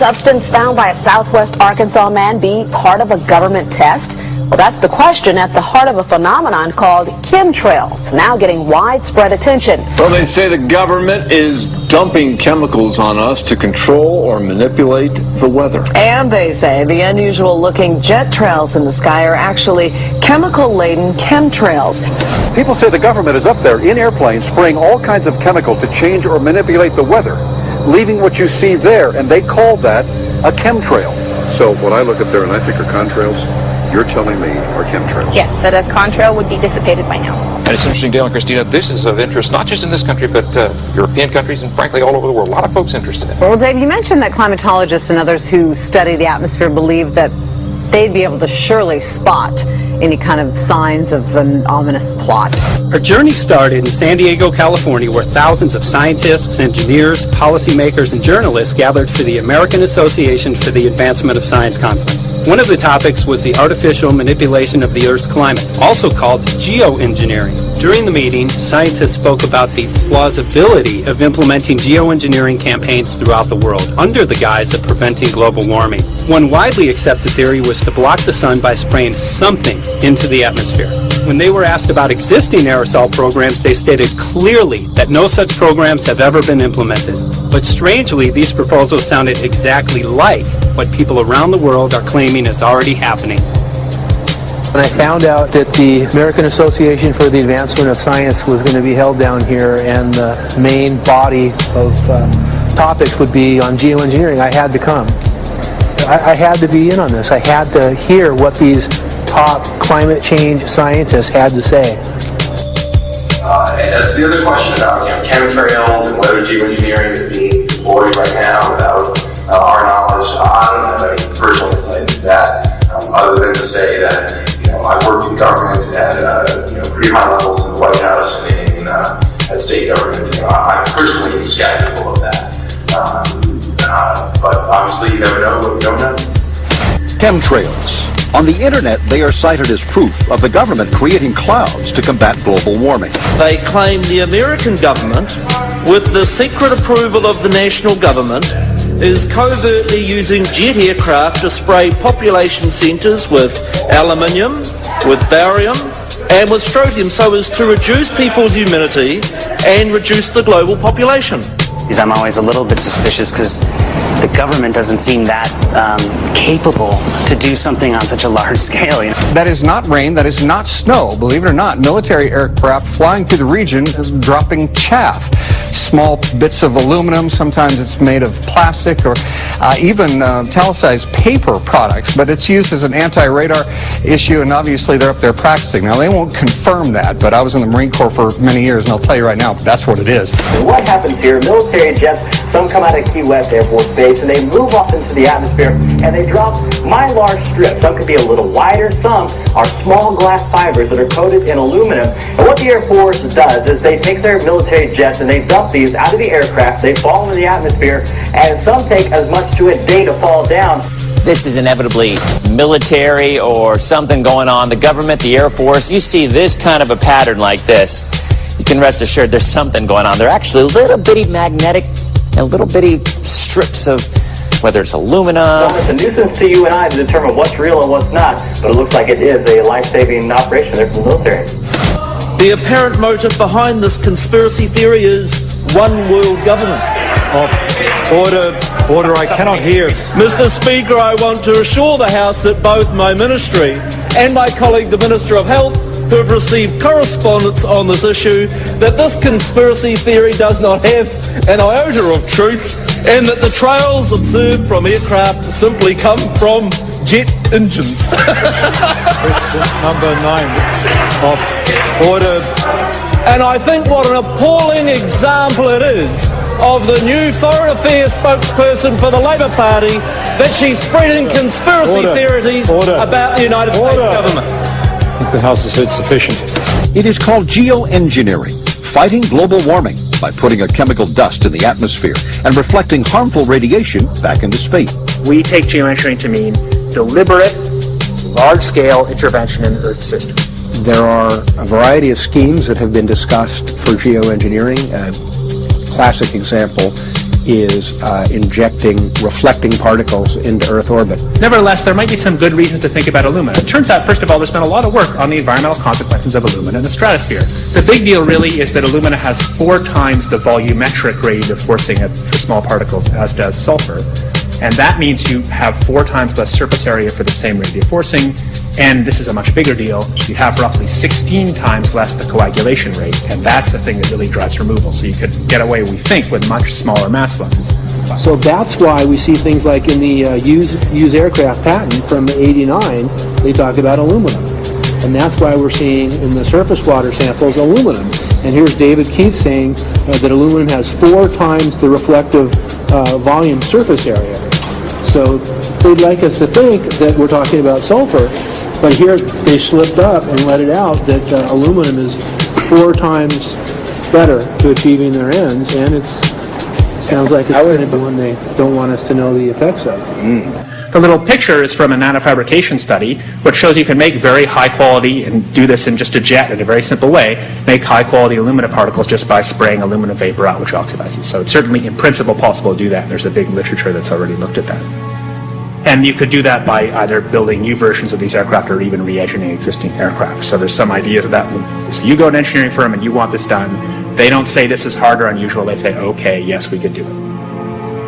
substance found by a southwest Arkansas man be part of a government test? Well, that's the question at the heart of a phenomenon called chemtrails, now getting widespread attention. Well, they say the government is dumping chemicals on us to control or manipulate the weather. And they say the unusual-looking jet trails in the sky are actually chemical-laden chemtrails. People say the government is up there in airplanes spraying all kinds of chemicals to change or manipulate the weather, leaving what you see there, and they call that a chemtrail. So what I look up there and I think are contrails, you're telling me are chemtrails? Yes, that a contrail would be dissipated by now. And it's interesting, Dale and Christina, this is of interest not just in this country, but European countries and frankly all over the world. A lot of folks interested in it. Well, Dave, you mentioned that climatologists and others who study the atmosphere believe that they'd be able to surely spot any kind of signs of an ominous plot. Our journey started in San Diego, California, where thousands of scientists, engineers, policymakers, and journalists gathered for the American Association for the Advancement of Science Conference. One of the topics was the artificial manipulation of the Earth's climate, also called geoengineering. During the meeting, scientists spoke about the plausibility of implementing geoengineering campaigns throughout the world under the guise of preventing global warming. One widely accepted theory was to block the sun by spraying something into the atmosphere. When they were asked about existing aerosol programs, they stated clearly that no such programs have ever been implemented. But strangely, these proposals sounded exactly like what people around the world are claiming is already happening. When I found out that the American Association for the Advancement of Science was going to be held down here and the main body of topics would be on geoengineering, I had to come. I had to be in on this. I had to hear what these top climate change scientists had to say. And that's the other question about chemtrails and whether geoengineering is being deployed right now without our knowledge. I don't have any personal insight into that, other than to say that I've worked in government at pretty high levels in the White House and at state government. I'm personally skeptical of that. But obviously, you never know what we don't know. Chemtrails. On the internet, they are cited as proof of the government creating clouds to combat global warming. They claim the American government, with the secret approval of the national government, is covertly using jet aircraft to spray population centres with aluminium, with barium, and with strontium so as to reduce people's immunity and reduce the global population. I'm always a little bit suspicious because the government doesn't seem that capable to do something on such a large scale. That is not rain, that is not snow. Believe it or not, military aircraft flying through the region is dropping chaff. Small bits of aluminum, sometimes it's made of plastic or even talicized paper products, but it's used as an anti-radar issue, and obviously they're up there practicing. Now, they won't confirm that, but I was in the Marine Corps for many years, and I'll tell you right now, that's what it is. What happens here, military jets, some come out of Key West Air Force Base, and they move up into the atmosphere, and they drop mylar strips. Some could be a little wider, some are small glass fibers that are coated in aluminum. And what the Air Force does is they take their military jets and they dump these out of the aircraft, they fall into the atmosphere, and some take as much to a day to fall down. This is inevitably military or something going on. The government, the Air Force, you see this kind of a pattern like this, you can rest assured there's something going on. They're actually little bitty magnetic and little bitty strips of, whether it's aluminum. Well, it's a nuisance to you and I to determine what's real and what's not, but it looks like it is a life-saving operation there for the military. The apparent motive behind this conspiracy theory is one world government. Order, I cannot hear. Mr. Speaker, I want to assure the House that both my ministry and my colleague, the Minister of Health, who have received correspondence on this issue, that this conspiracy theory does not have an iota of truth, and that the trails observed from aircraft simply come from jet engines. Question number 9 of order. And I think what an appalling example it is of the new Foreign Affairs spokesperson for the Labour Party that she's spreading conspiracy theories about the United States government. I think the House has heard sufficient. It is called geoengineering, fighting global warming by putting a chemical dust in the atmosphere and reflecting harmful radiation back into space. We take geoengineering to mean deliberate, large-scale intervention in the Earth's system. There are a variety of schemes that have been discussed for geoengineering. A classic example is injecting reflecting particles into Earth orbit. Nevertheless, there might be some good reasons to think about alumina. It turns out, first of all, there's been a lot of work on the environmental consequences of alumina in the stratosphere. The big deal really is that alumina has 4 times the volumetric rate of forcing for small particles as does sulfur. And that means you have 4 times less surface area for the same radiative forcing. And this is a much bigger deal. You have roughly 16 times less the coagulation rate. And that's the thing that really drives removal. So you could get away, we think, with much smaller mass fluxes. So that's why we see things like in the used aircraft patent from '89, they talk about aluminum. And that's why we're seeing in the surface water samples aluminum. And here's David Keith saying that aluminum has 4 times the reflective volume surface area. So they'd like us to think that we're talking about sulfur, but here they slipped up and let it out that aluminum is 4 times better to achieving their ends, and it sounds like it's going to be one they don't want us to know the effects of. The little picture is from a nanofabrication study, which shows you can make very high quality, and do this in just a jet in a very simple way, make high quality alumina particles just by spraying aluminum vapor out, which oxidizes. So it's certainly in principle possible to do that. There's a big literature that's already looked at that. And you could do that by either building new versions of these aircraft or even re-engineering existing aircraft. So there's some ideas of that. So you go to an engineering firm and you want this done. They don't say this is hard or unusual. They say, okay, yes, we could do it.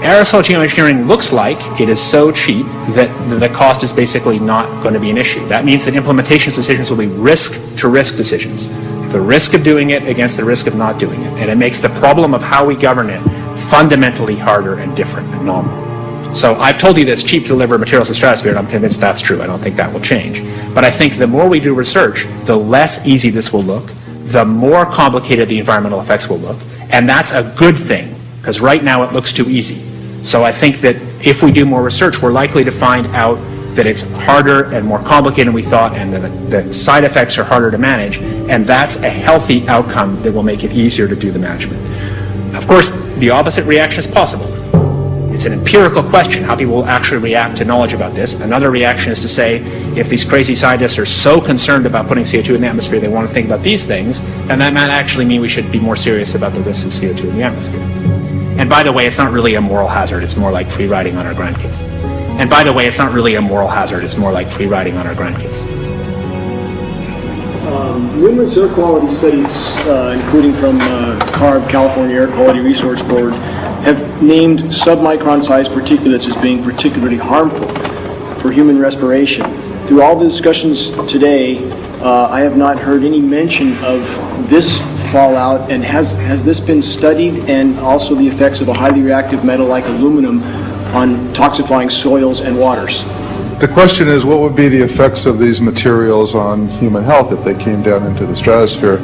Aerosol geoengineering looks like it is so cheap that the cost is basically not going to be an issue. That means that implementation decisions will be risk-to-risk decisions. The risk of doing it against the risk of not doing it. And it makes the problem of how we govern it fundamentally harder and different and novel. So I've told you that it's cheap to deliver materials to the stratosphere, and I'm convinced that's true. I don't think that will change. But I think the more we do research, the less easy this will look, the more complicated the environmental effects will look, and that's a good thing, because right now it looks too easy. So I think that if we do more research, we're likely to find out that it's harder and more complicated than we thought, and that the side effects are harder to manage, and that's a healthy outcome that will make it easier to do the management. Of course, the opposite reaction is possible. It's an empirical question how people will actually react to knowledge about this. Another reaction is to say, if these crazy scientists are so concerned about putting CO2 in the atmosphere, they want to think about these things, then that might actually mean we should be more serious about the risks of CO2 in the atmosphere. And by the way, it's not really a moral hazard. It's more like free riding on our grandkids. And by the way, it's not really a moral hazard. It's more like free riding on our grandkids. Numerous air quality studies, including from CARB, California Air Quality Resource Board, have named submicron-sized particulates as being particularly harmful for human respiration. Through all the discussions today, I have not heard any mention of this fallout, and has this been studied, and also the effects of a highly reactive metal like aluminum on toxifying soils and waters? The question is, what would be the effects of these materials on human health if they came down into the stratosphere,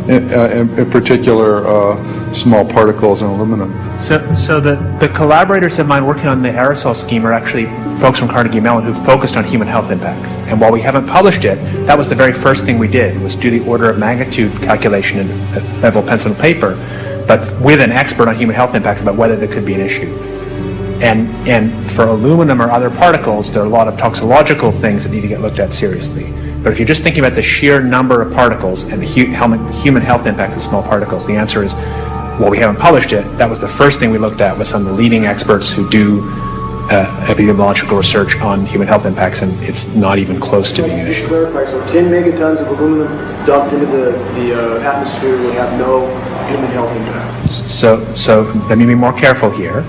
in particular small particles and aluminum? So the collaborators of mine working on the aerosol scheme are actually folks from Carnegie Mellon who focused on human health impacts. And while we haven't published it, that was the very first thing we did, was do the order of magnitude calculation in level pencil and paper, but with an expert on human health impacts about whether there could be an issue. And for aluminum or other particles, there are a lot of toxicological things that need to get looked at seriously. But if you're just thinking about the sheer number of particles and the human health impact of small particles, the answer is, well, we haven't published it. That was the first thing we looked at with some of the leading experts who do epidemiological research on human health impacts, and it's not even close to being an issue. To clarify, so 10 megatons of aluminum dumped into the atmosphere will have no human health impact. So let me be more careful here.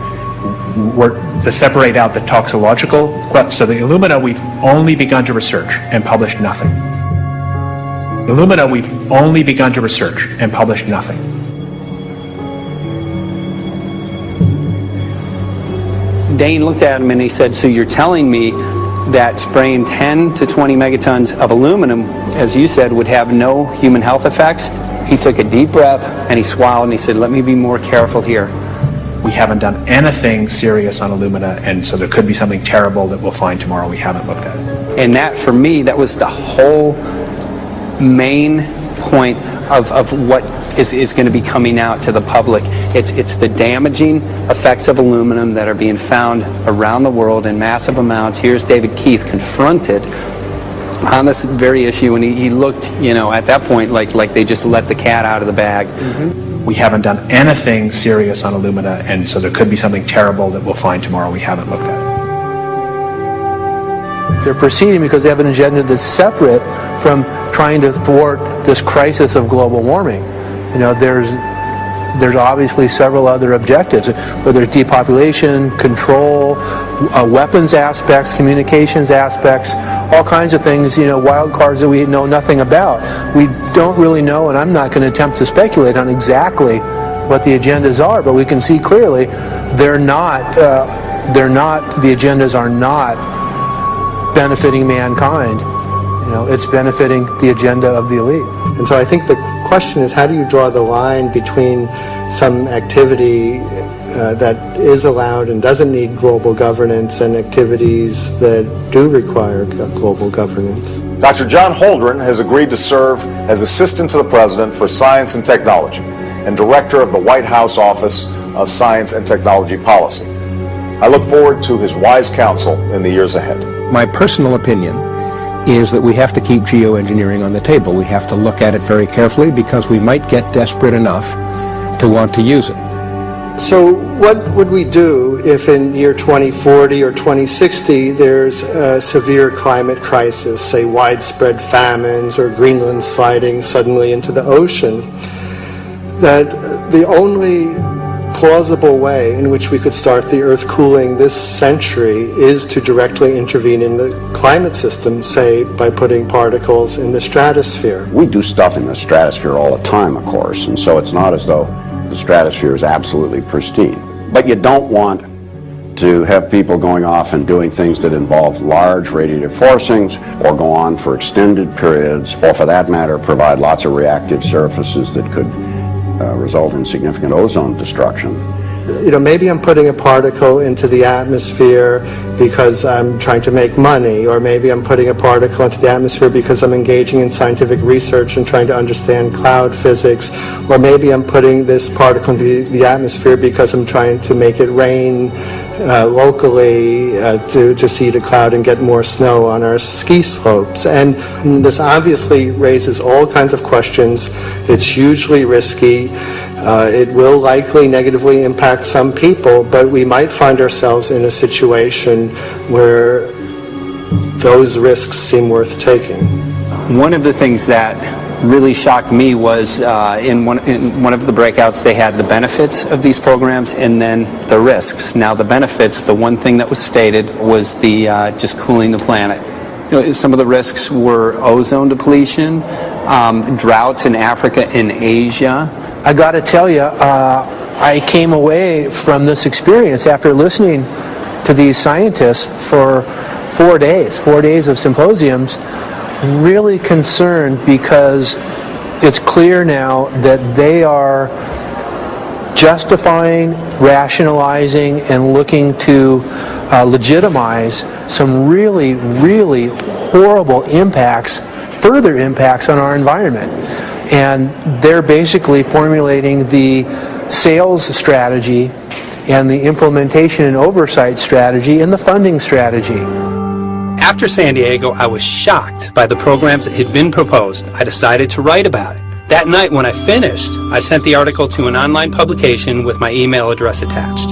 To separate out the toxicological, so the alumina we've only begun to research and published nothing. Alumina we've only begun to research and published nothing. Dane looked at him and he said, so you're telling me that spraying 10 to 20 megatons of aluminum, as you said, would have no human health effects? He took a deep breath and he swallowed and he said, let me be more careful here. We haven't done anything serious on alumina, and so there could be something terrible that we'll find tomorrow we haven't looked at. And that, for me, that was the whole main point of what is going to be coming out to the public. It's the damaging effects of aluminum that are being found around the world in massive amounts. Here's David Keith confronted on this very issue, and he looked, at that point like they just let the cat out of the bag. Mm-hmm. we haven't done anything serious on Illumina, and so there could be something terrible that we'll find tomorrow we haven't looked at. They're proceeding because they have an agenda that's separate from trying to thwart this crisis of global warming. You know, there's obviously several other objectives, whether it's depopulation, control, weapons aspects, communications aspects, all kinds of things, you know, wild cards that we know nothing about. We don't really know, and I'm not going to attempt to speculate on exactly what the agendas are, but we can see clearly the agendas are not benefiting mankind. You know, it's benefiting the agenda of the elite. And so I think the question is, how do you draw the line between some activity that is allowed and doesn't need global governance and activities that do require global governance? Dr. John Holdren has agreed to serve as Assistant to the President for Science and Technology and Director of the White House Office of Science and Technology Policy. I look forward to his wise counsel in the years ahead. My personal opinion is that we have to keep geoengineering on the table. We have to look at it very carefully because we might get desperate enough to want to use it. So what would we do if in year 2040 or 2060 there's a severe climate crisis, say widespread famines or Greenland sliding suddenly into the ocean? That the only plausible way in which we could start the Earth cooling this century is to directly intervene in the climate system, say by putting particles in the stratosphere. We do stuff in the stratosphere all the time, of course, and so it's not as though the stratosphere is absolutely pristine. But you don't want to have people going off and doing things that involve large radiative forcings or go on for extended periods, or for that matter provide lots of reactive surfaces that could result in significant ozone destruction. You know, maybe I'm putting a particle into the atmosphere because I'm trying to make money, or maybe I'm putting a particle into the atmosphere because I'm engaging in scientific research and trying to understand cloud physics, or maybe I'm putting this particle into the atmosphere because I'm trying to make it rain locally to seed a cloud and get more snow on our ski slopes. And this obviously raises all kinds of questions. It's hugely risky. It will likely negatively impact some people, but we might find ourselves in a situation where those risks seem worth taking. One of the things that really shocked me was in one of the breakouts they had the benefits of these programs and then the risks. Now the benefits, the one thing that was stated was the just cooling the planet. You know, some of the risks were ozone depletion, droughts in Africa and Asia. I got to tell you, I came away from this experience after listening to these scientists for 4 days of symposiums, really concerned because it's clear now that they are justifying, rationalizing, and looking to legitimize some really, really horrible impacts, further impacts on our environment. And they're basically formulating the sales strategy and the implementation and oversight strategy and the funding strategy. After San Diego, I was shocked by the programs that had been proposed. I decided to write about it. That night when I finished, I sent the article to an online publication with my email address attached.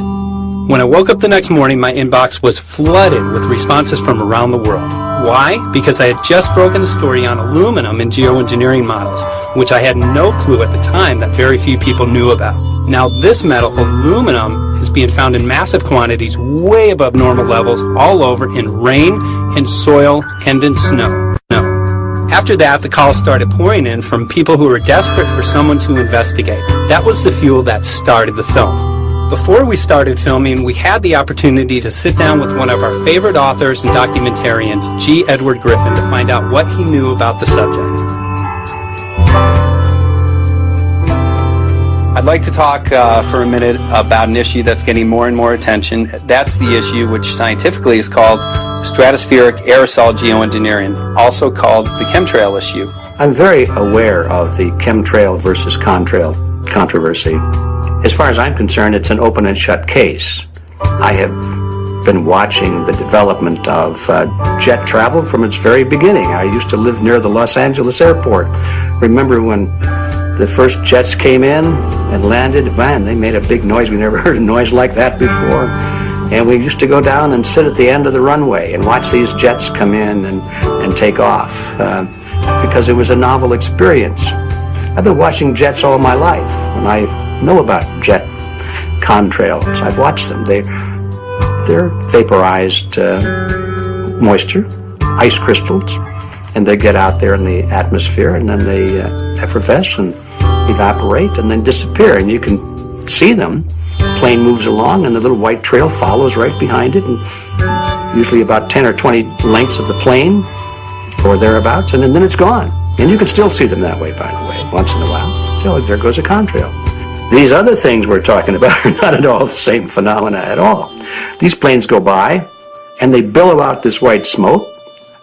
When I woke up the next morning, my inbox was flooded with responses from around the world. Why? Because I had just broken the story on aluminum in geoengineering models, which I had no clue at the time that very few people knew about. Now this metal, aluminum, is being found in massive quantities way above normal levels all over in rain, in soil, and in snow. After that, the calls started pouring in from people who were desperate for someone to investigate. That was the fuel that started the film. Before we started filming, we had the opportunity to sit down with one of our favorite authors and documentarians, G. Edward Griffin, to find out what he knew about the subject. I'd like to talk for a minute about an issue that's getting more and more attention. That's the issue which scientifically is called stratospheric aerosol geoengineering, also called the chemtrail issue. I'm very aware of the chemtrail versus contrail controversy. As far as I'm concerned, it's an open and shut case. I have been watching the development of jet travel from its very beginning. I used to live near the Los Angeles airport. Remember when the the first jets came in and landed, man, they made a big noise. We never heard a noise like that before. And we used to go down and sit at the end of the runway and watch these jets come in and take off because it was a novel experience. I've been watching jets all my life, and I know about jet contrails. I've watched them. They're vaporized moisture, ice crystals, and they get out there in the atmosphere, and then they effervesce and evaporate and then disappear, and you can see them. The plane moves along, and the little white trail follows right behind it, and usually about 10 or 20 lengths of the plane or thereabouts, and then it's gone. And you can still see them that way, by the way, once in a while. So there goes a contrail. These other things we're talking about are not at all the same phenomena at all. These planes go by, and they billow out this white smoke,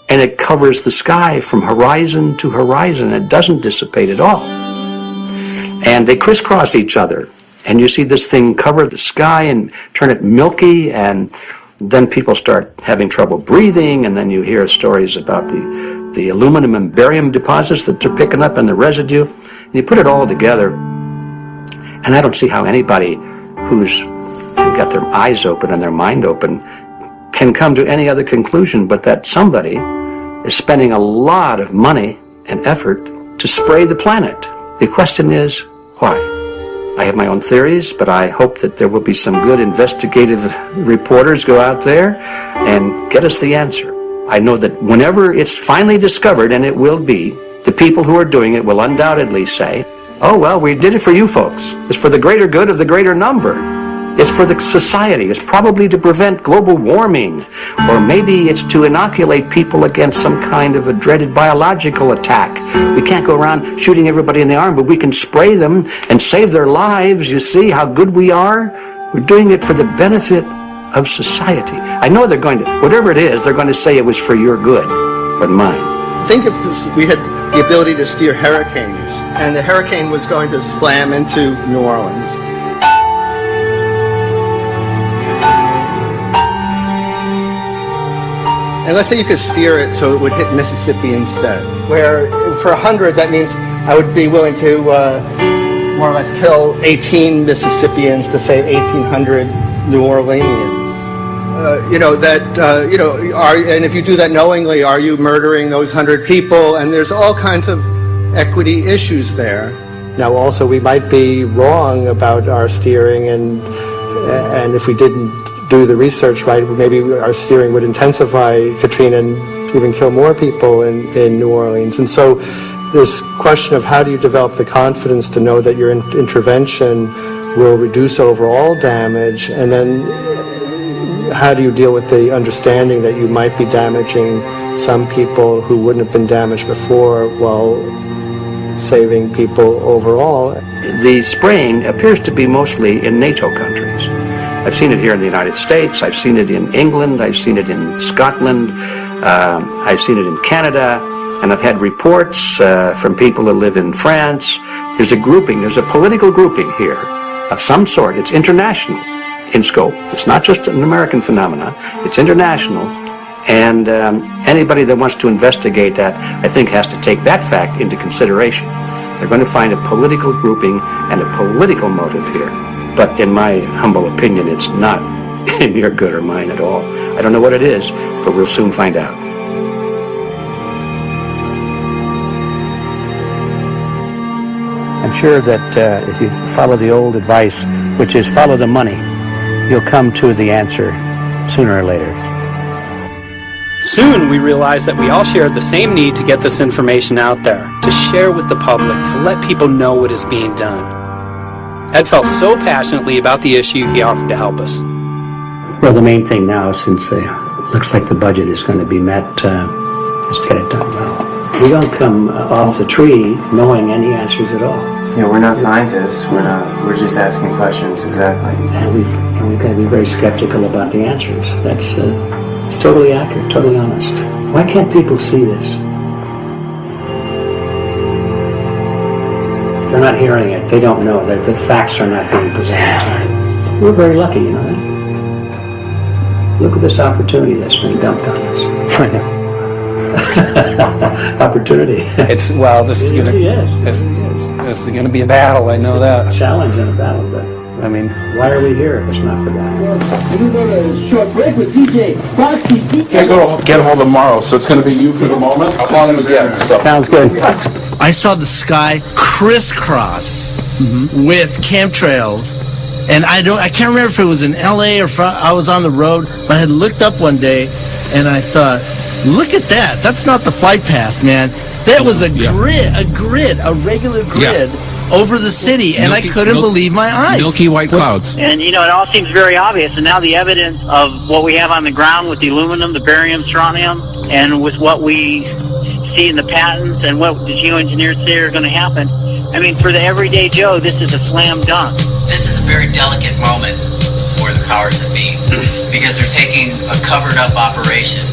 and it covers the sky from horizon to horizon. It doesn't dissipate at all. And they crisscross each other. And you see this thing cover the sky and turn it milky, and then people start having trouble breathing, and then you hear stories about the aluminum and barium deposits that they're picking up and the residue. And you put it all together, and I don't see how anybody who's got their eyes open and their mind open can come to any other conclusion but that somebody is spending a lot of money and effort to spray the planet. The question is, why? I have my own theories, but I hope that there will be some good investigative reporters go out there and get us the answer. I know that whenever it's finally discovered, and it will be, the people who are doing it will undoubtedly say, oh, well, we did it for you folks. It's for the greater good of the greater number. It's for the society. It's probably to prevent global warming. Or maybe it's to inoculate people against some kind of a dreaded biological attack. We can't go around shooting everybody in the arm, but we can spray them and save their lives. You see how good we are? We're doing it for the benefit of society. I know they're going to, whatever it is, they're going to say it was for your good, but mine. Think if we had the ability to steer hurricanes, and the hurricane was going to slam into New Orleans. And let's say you could steer it so it would hit Mississippi instead. Where for 100, that means I would be willing to more or less kill 18 Mississippians to save 1,800 New Orleanians. And if you do that knowingly, are you murdering those 100 people? And there's all kinds of equity issues there. Now, also, we might be wrong about our steering, and if we didn't do the research right, maybe our steering would intensify Katrina and even kill more people in New Orleans. And so this question of how do you develop the confidence to know that your intervention will reduce overall damage, and then how do you deal with the understanding that you might be damaging some people who wouldn't have been damaged before while saving people overall? The spraying appears to be mostly in NATO countries. I've seen it here in the United States, I've seen it in England, I've seen it in Scotland, I've seen it in Canada, and I've had reports from people who live in France. There's a grouping, there's a political grouping here of some sort. It's international in scope. It's not just an American phenomenon, it's international. And anybody that wants to investigate that, I think, has to take that fact into consideration. They're going to find a political grouping and a political motive here. But in my humble opinion, it's not in your good or mine at all. I don't know what it is, but we'll soon find out. I'm sure that if you follow the old advice, which is follow the money, you'll come to the answer sooner or later. Soon we realized that we all shared the same need to get this information out there, to share with the public, to let people know what is being done. Ed felt so passionately about the issue, he offered to help us. Well, the main thing now, since it looks like the budget is going to be met, is to get it done well. We don't come off the tree knowing any answers at all. Yeah, we're not scientists. We're just asking questions, exactly. And we've got to be very skeptical about the answers. That's it's totally accurate, totally honest. Why can't people see this? They're not hearing it. They don't know that the facts are not being presented. We're very lucky, you know that? Look at this opportunity that's been dumped on us. I know. Opportunity. It's, well, this, It you know, really is. it's, This is going to be a battle, I know that. Challenge and a battle, but I mean, why are we here if it's not for that? We're going to go to a short break with DJ Foxy. Can't go get him tomorrow, so it's going to be you for the moment. I'll call him again. So. Sounds good. I saw the sky crisscross with chemtrails, and I can't remember if it was in LA or I was on the road, but I had looked up one day and I thought, look at that. That's not the flight path, man. That was a grid, a regular grid over the city, and I couldn't believe my eyes. Milky white clouds. And, you know, it all seems very obvious, and now the evidence of what we have on the ground with the aluminum, the barium, strontium, and with what we see in the patents and what the geoengineers say are going to happen, I mean, for the everyday Joe, this is a slam dunk. This is a very delicate moment for the powers that be, because they're taking a covered-up operation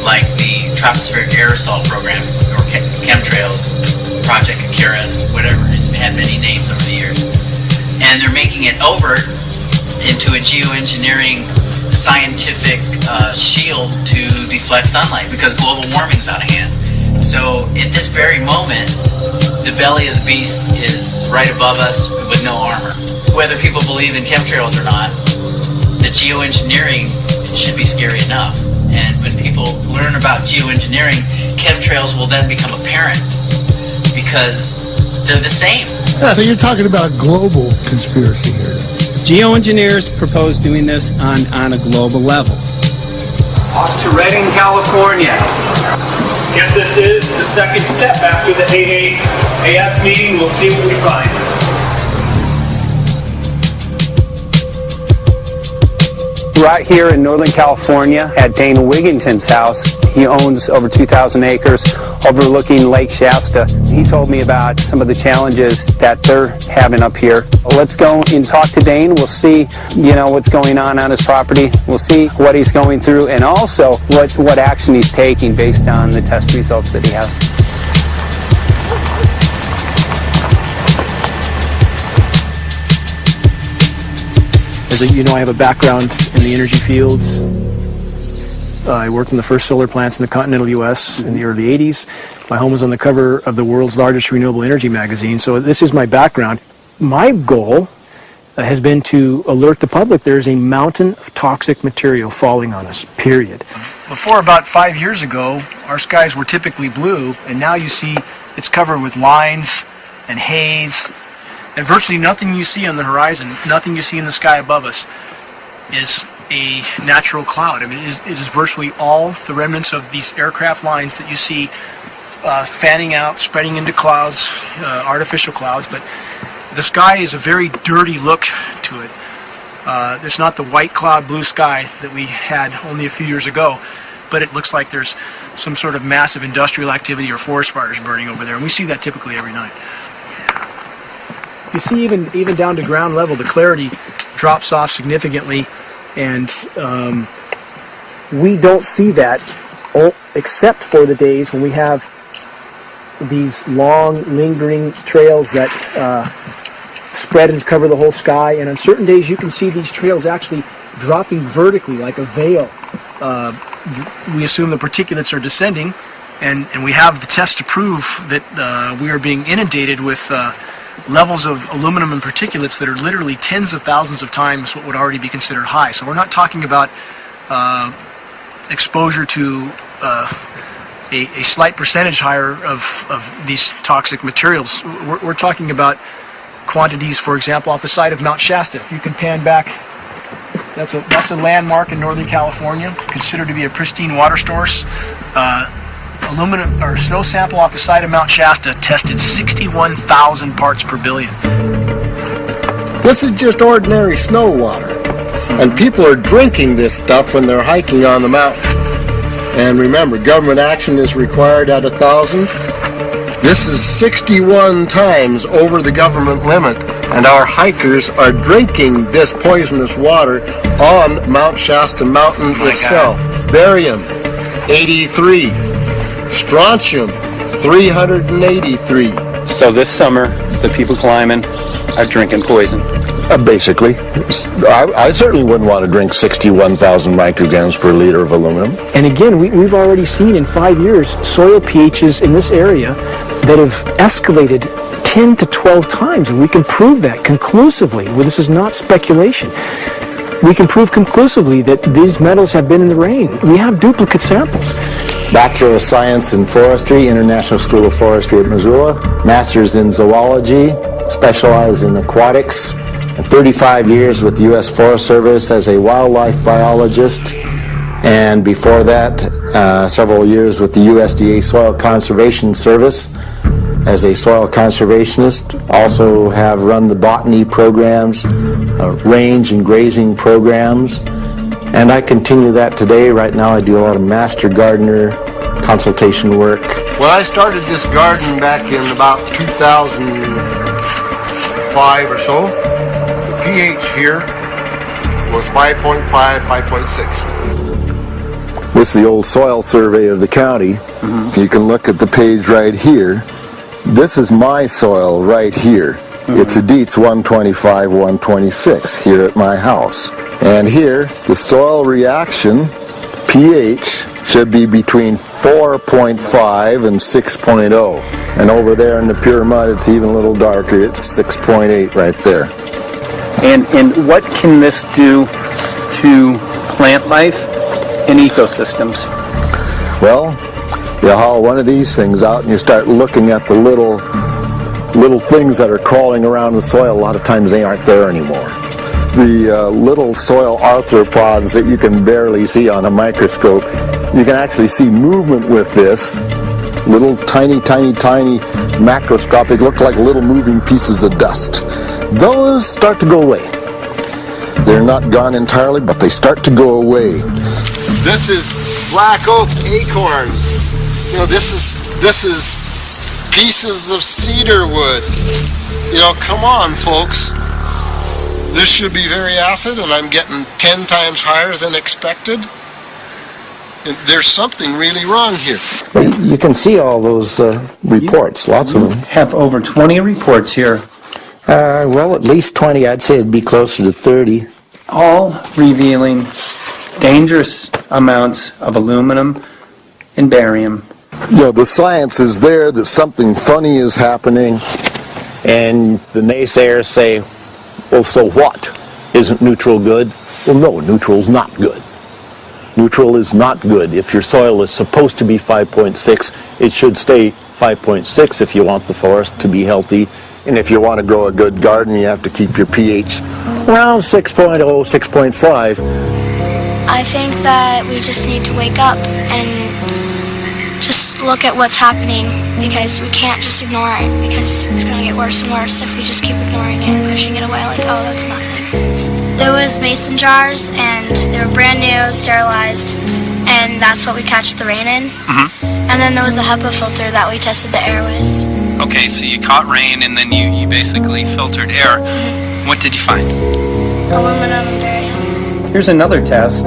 like the tropospheric aerosol program, or chemtrails, Project Icarus, whatever. It's had many names over the years. And they're making it overt into a geoengineering scientific shield to deflect sunlight, because global warming's out of hand. So at this very moment, the belly of the beast is right above us with no armor. Whether people believe in chemtrails or not, the geoengineering should be scary enough. And when people learn about geoengineering, chemtrails will then become apparent, because they're the same. So you're talking about global conspiracy here. Geoengineers propose doing this on a global level. Off to Redding, California. Guess this is the second step after the AAAF meeting. We'll see what we find. Right here in Northern California at Dana Wigington's house. He owns over 2,000 acres overlooking Lake Shasta. He told me about some of the challenges that they're having up here. Let's go and talk to Dane. We'll see, what's going on his property. We'll see what he's going through, and also what action he's taking based on the test results that he has. As you know, I have a background in the energy fields. I worked in the first solar plants in the continental U.S. in the early 80s. My home was on the cover of the world's largest renewable energy magazine, so this is my background. My goal has been to alert the public there's a mountain of toxic material falling on us, period. Before about 5 years ago, our skies were typically blue, and now you see it's covered with lines and haze, and virtually nothing you see on the horizon, nothing you see in the sky above us is a natural cloud. I mean, it is virtually all the remnants of these aircraft lines that you see fanning out, spreading into clouds, artificial clouds, but the sky is a very dirty look to it. There's not the white cloud blue sky that we had only a few years ago, but it looks like there's some sort of massive industrial activity or forest fires burning over there, and we see that typically every night. You see even down to ground level, the clarity drops off significantly, and we don't see that except for the days when we have these long, lingering trails that spread and cover the whole sky, and on certain days you can see these trails actually dropping vertically like a veil. We assume the particulates are descending, and we have the test to prove that we are being inundated with levels of aluminum and particulates that are literally tens of thousands of times what would already be considered high. So we're not talking about exposure to a slight percentage higher of these toxic materials. We're talking about quantities, for example, off the side of Mount Shasta. If you can pan back, that's a landmark in Northern California, considered to be a pristine water source. Aluminum or snow sample off the side of Mount Shasta tested 61,000 parts per billion. This is just ordinary snow water, and people are drinking this stuff when they're hiking on the mountain. And remember, government action is required at 1,000. This is 61 times over the government limit, and our hikers are drinking this poisonous water on Mount Shasta Mountain itself. Barium, 83. Strontium, 383. So this summer, the people climbing are drinking poison. Basically. I certainly wouldn't want to drink 61,000 micrograms per liter of aluminum. And again, we've already seen in 5 years soil pHs in this area that have escalated 10 to 12 times, and we can prove that conclusively. Well, this is not speculation. We can prove conclusively that these metals have been in the rain. We have duplicate samples. Bachelor of Science in Forestry, International School of Forestry at Missoula. Master's in Zoology, specialized in aquatics. And 35 years with the U.S. Forest Service as a wildlife biologist. And before that, several years with the USDA Soil Conservation Service as a soil conservationist. Also have run the botany programs, range and grazing programs. And I continue that today. Right now I do a lot of master gardener consultation work. When I started this garden back in about 2005 or so, the pH here was 5.5, 5.6. This is the old soil survey of the county. You can look at the page right here. This is my soil right here. It's a Dietz 125, 126 here at my house. And here, the soil reaction pH should be between 4.5 and 6.0. And over there in the pure mud, it's even a little darker. It's 6.8 right there. And what can this do to plant life and ecosystems? Well, you haul one of these things out and you start looking at the little things that are crawling around the soil. A lot of times they aren't there anymore. The little soil arthropods that you can barely see on a microscope, you can actually see movement with this. Little tiny macroscopic, look like little moving pieces of dust. Those start to go away. They're not gone entirely, but they start to go away. This is black oak acorns. You know, this is pieces of cedar wood. You know, come on, folks. This should be very acid, and I'm getting 10 times higher than expected. And there's something really wrong here. You can see all those reports, lots of them. Have over 20 reports here. Well, at least 20. I'd say it'd be closer to 30. All revealing dangerous amounts of aluminum and barium. You know, the science is there that something funny is happening. And the naysayers say, well, so what? Isn't neutral good? Well, no, neutral's not good. Neutral is not good. If your soil is supposed to be 5.6, it should stay 5.6 if you want the forest to be healthy. And if you want to grow a good garden, you have to keep your pH around 6.0, 6.5. I think that we just need to wake up and just look at what's happening, because we can't just ignore it, because it's going to get worse and worse if we just keep ignoring it and pushing it away like, oh, that's nothing. There was mason jars, and they were brand new, sterilized, and that's what we catch the rain in. And then there was a HEPA filter that we tested the air with. Okay, so you caught rain and then you basically filtered air. What did you find? Aluminum and barium. Here's another test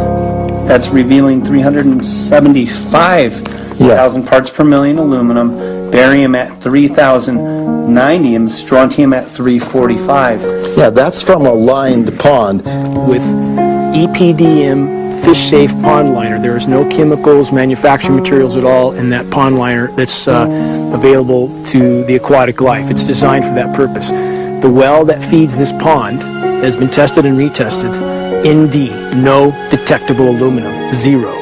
that's revealing 375,000 parts per million aluminum, barium at 3,090, and strontium at 345. Yeah, that's from a lined pond. With EPDM fish-safe pond liner. There is no chemicals, manufacturing materials at all in that pond liner that's available to the aquatic life. It's designed for that purpose. The well that feeds this pond has been tested and retested. ND, no detectable aluminum, 0.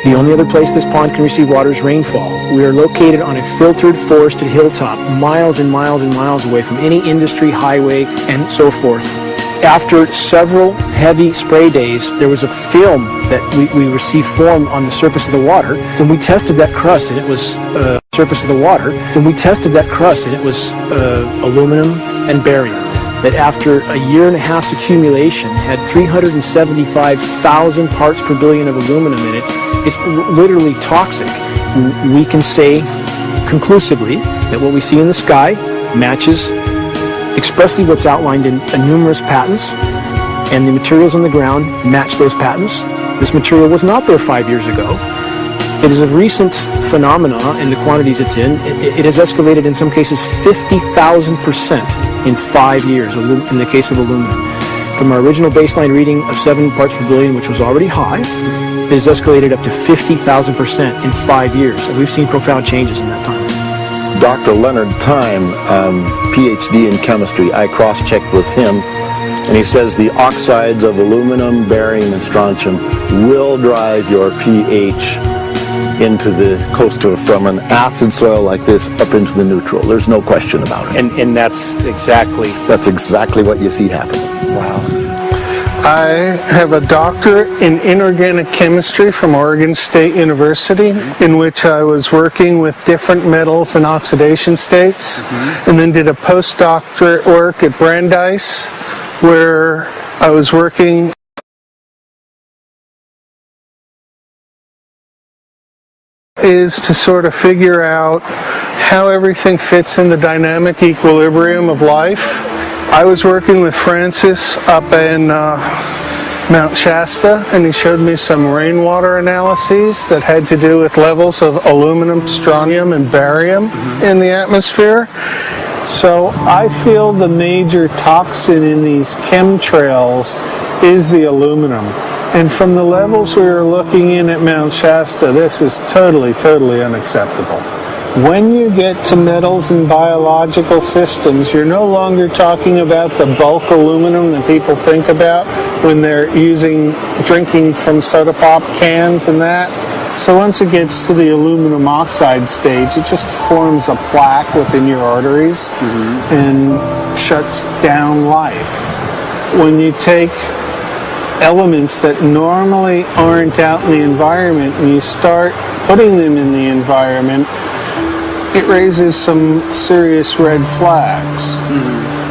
The only other place this pond can receive water is rainfall. We are located on a filtered, forested hilltop, miles and miles and miles away from any industry, highway, and so forth. After several heavy spray days, there was a film that we received formed on the surface of the water, and we tested that crust, and it was aluminum and barium. That after a year and a half's accumulation had 375,000 parts per billion of aluminum in it. It's literally toxic. We can say conclusively that what we see in the sky matches expressly what's outlined in numerous patents, and the materials on the ground match those patents. This material was not there 5 years ago. It is a recent phenomena in the quantities it's in. It has escalated in some cases 50,000% in 5 years in the case of aluminum. From our original baseline reading of 7 parts per billion, which was already high, it has escalated up to 50,000% in 5 years. And we've seen profound changes in that time. Dr. Leonard Time, PhD in chemistry, I cross-checked with him, and he says the oxides of aluminum, barium, and strontium will drive your pH into the from an acid soil like this up into the neutral. There's no question about it. And that's exactly what you see happen. Wow. I have a doctorate in inorganic chemistry from Oregon State University, in which I was working with different metals and oxidation states, and then did a postdoctorate work at Brandeis, where I was working is to sort of figure out how everything fits in the dynamic equilibrium of life. I was working with Français up in Mount Shasta, and he showed me some rainwater analyses that had to do with levels of aluminum, strontium, and barium in the atmosphere. So I feel the major toxin in these chemtrails is the aluminum. And from the levels we were looking in at Mount Shasta, this is totally, totally unacceptable. When you get to metals and biological systems, you're no longer talking about the bulk aluminum that people think about when they're drinking from soda pop cans and that. So once it gets to the aluminum oxide stage, it just forms a plaque within your arteries and shuts down life. When you take elements that normally aren't out in the environment and you start putting them in the environment, it raises some serious red flags.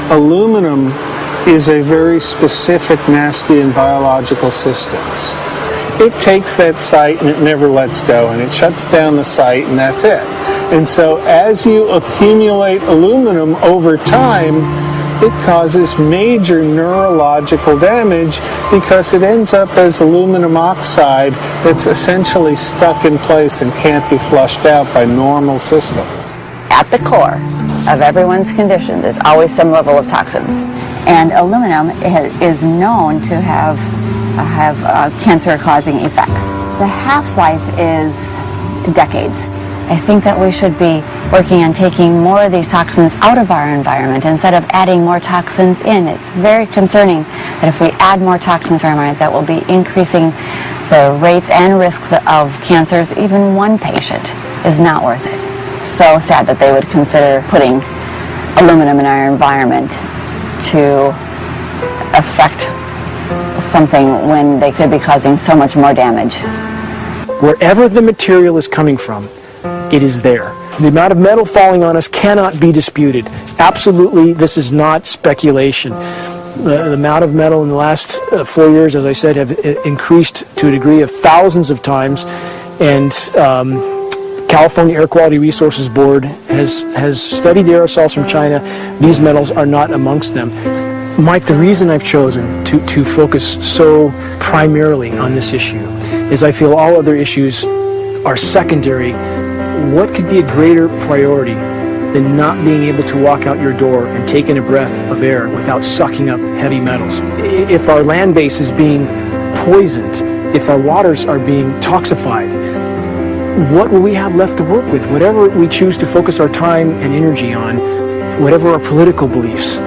Aluminum is a very specific nasty in biological systems. It takes that site and it never lets go, and it shuts down the site, and that's it. And so as you accumulate aluminum over time, it causes major neurological damage because it ends up as aluminum oxide that's essentially stuck in place and can't be flushed out by normal systems. At the core of everyone's condition, there's always some level of toxins. And aluminum is known to have cancer-causing effects. The half-life is decades. I think that we should be working on taking more of these toxins out of our environment instead of adding more toxins in. It's very concerning that if we add more toxins to our environment, that will be increasing the rates and risks of cancers. Even one patient is not worth it. So sad that they would consider putting aluminum in our environment to affect something when they could be causing so much more damage. Wherever the material is coming from, it is there. The amount of metal falling on us cannot be disputed. Absolutely, this is not speculation. The amount of metal in the last 4 years, as I said, have increased to a degree of thousands of times, and California Air Quality Resources Board has studied the aerosols from China. These metals are not amongst them. Mike, the reason I've chosen to focus so primarily on this issue is I feel all other issues are secondary. What could be a greater priority than not being able to walk out your door and take in a breath of air without sucking up heavy metals? If our land base is being poisoned, if our waters are being toxified, what will we have left to work with? Whatever we choose to focus our time and energy on, whatever our political beliefs,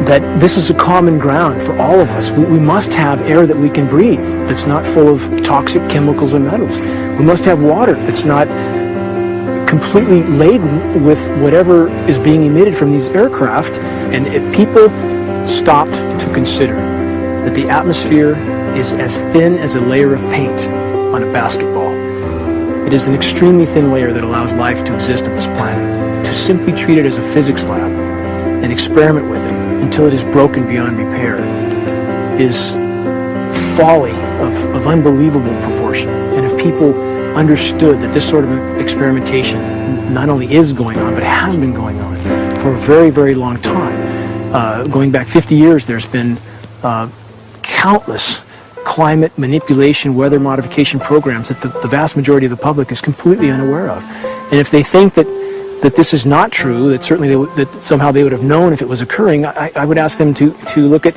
that this is a common ground for all of us. We must have air that we can breathe that's not full of toxic chemicals and metals. We must have water that's not completely laden with whatever is being emitted from these aircraft. And if people stopped to consider that the atmosphere is as thin as a layer of paint on a basketball, it is an extremely thin layer that allows life to exist on this planet. To simply treat it as a physics lab and experiment with it until it is broken beyond repair is folly of unbelievable proportion. And if people understood that this sort of experimentation not only is going on, but has been going on for a very, very long time. Going back 50 years, there's been countless climate manipulation, weather modification programs that the vast majority of the public is completely unaware of. And if they think that this is not true, that certainly that somehow they would have known if it was occurring, I would ask them to look at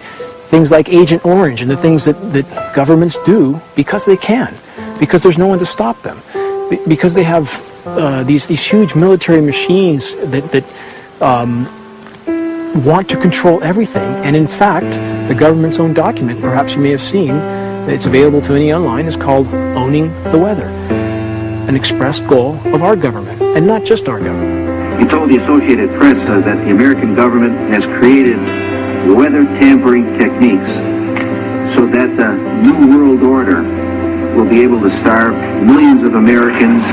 things like Agent Orange and the things that governments do because they can, because there's no one to stop them, because they have these huge military machines that want to control everything. And in fact, the government's own document, perhaps you may have seen, it's available to any online, is called Owning the Weather, an express goal of our government, and not just our government. He told the Associated Press that the American government has created weather tampering techniques so that the New World Order will be able to starve millions of Americans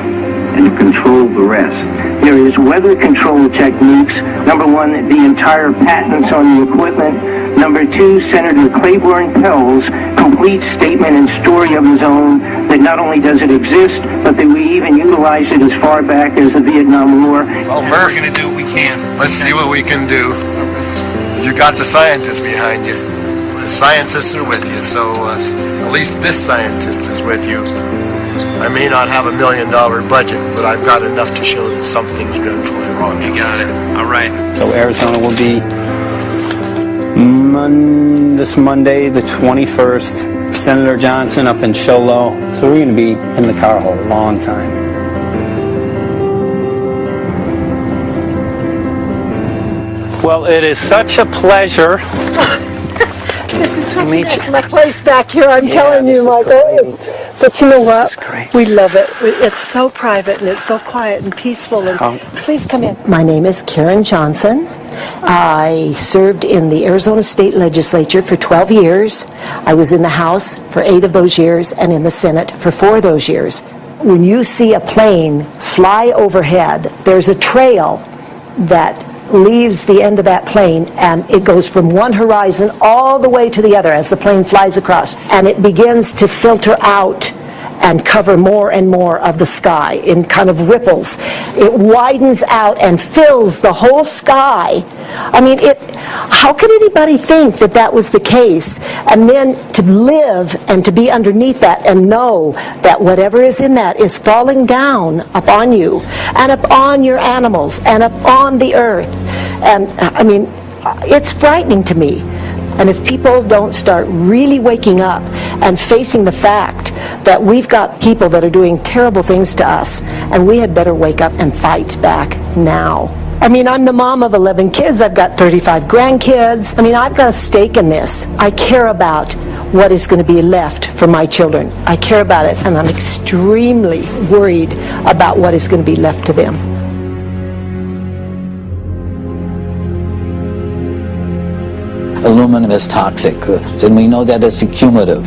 and to control the rest. There is weather control techniques. Number one, the entire patents on the equipment. Number two, Senator Claiborne Pell's complete statement and story of his own that not only does it exist, but that we even utilize it as far back as the Vietnam War. Well, Murph, we're going to do what we can. Let's see what we can do. You got the scientists behind you. The scientists are with you, so at least this scientist is with you. I may not have $1 million budget, but I've got enough to show that something's dreadfully wrong. You got it. All right. So Arizona will be this Monday, the 21st. Senator Johnson up in Show Low. So we're going to be in the car a long time. Well, it is such a pleasure. This is such my place back here, I'm telling you, Michael. But you know what? We love it. It's so private and it's so quiet and peaceful. And please come in. My name is Karen Johnson. I served in the Arizona State Legislature for 12 years. I was in the House for 8 of those years and in the Senate for 4 of those years. When you see a plane fly overhead, there's a trail that leaves the end of that plane, and it goes from one horizon all the way to the other as the plane flies across, and it begins to filter out and cover more and more of the sky in kind of ripples. It widens out and fills the whole sky. I mean, how could anybody think that that was the case? And then to live and to be underneath that and know that whatever is in that is falling down upon you and upon your animals and upon the earth. And I mean, it's frightening to me. And if people don't start really waking up and facing the fact that we've got people that are doing terrible things to us, and we had better wake up and fight back now. I mean, I'm the mom of 11 kids. I've got 35 grandkids. I mean, I've got a stake in this. I care about what is going to be left for my children. I care about it, and I'm extremely worried about what is going to be left to them. Aluminum is toxic, and we know that it's accumulative,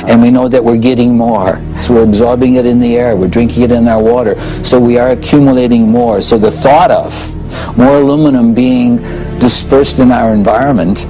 and we know that we're getting more. So we're absorbing it in the air, we're drinking it in our water, so we are accumulating more. So the thought of more aluminum being dispersed in our environment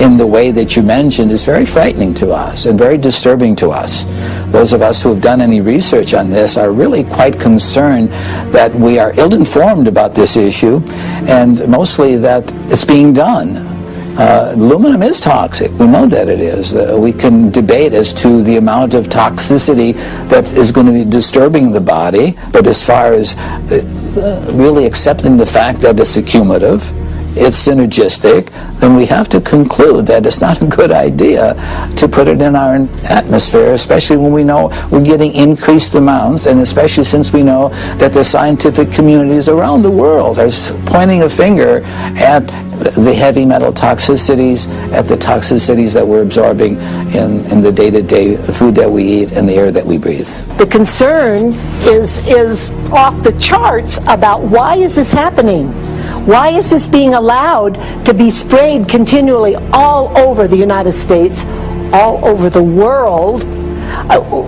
in the way that you mentioned is very frightening to us and very disturbing to us. Those of us who have done any research on this are really quite concerned that we are ill-informed about this issue, and mostly that it's being done. Aluminum is toxic. We know that it is. We can debate as to the amount of toxicity that is going to be disturbing the body, but as far as really accepting the fact that it's accumulative, it's synergistic, then we have to conclude that it's not a good idea to put it in our atmosphere, especially when we know we're getting increased amounts, and especially since we know that the scientific communities around the world are pointing a finger at the heavy metal toxicities, at the toxicities that we're absorbing in the day-to-day food that we eat and the air that we breathe. The concern is off the charts about why is this happening? Why is this being allowed to be sprayed continually all over the United States, all over the world?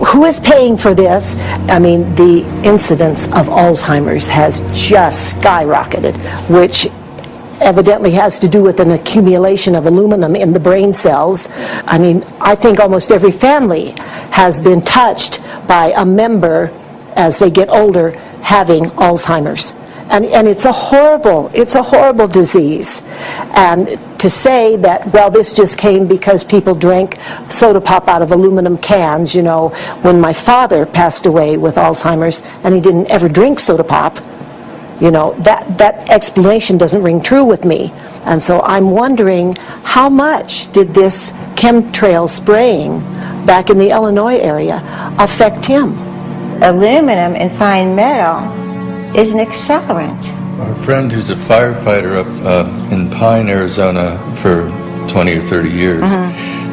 Who is paying for this? I mean, the incidence of Alzheimer's has just skyrocketed, which evidently has to do with an accumulation of aluminum in the brain cells. I mean, I think almost every family has been touched by a member as they get older having Alzheimer's. And it's a horrible disease. And to say that, well, this just came because people drank soda pop out of aluminum cans, you know, when my father passed away with Alzheimer's and he didn't ever drink soda pop, you know, that explanation doesn't ring true with me. And so I'm wondering, how much did this chemtrail spraying back in the Illinois area affect him? Aluminum and fine metal is an accelerant. Our friend who's a firefighter up in Pine, Arizona for 20 or 30 years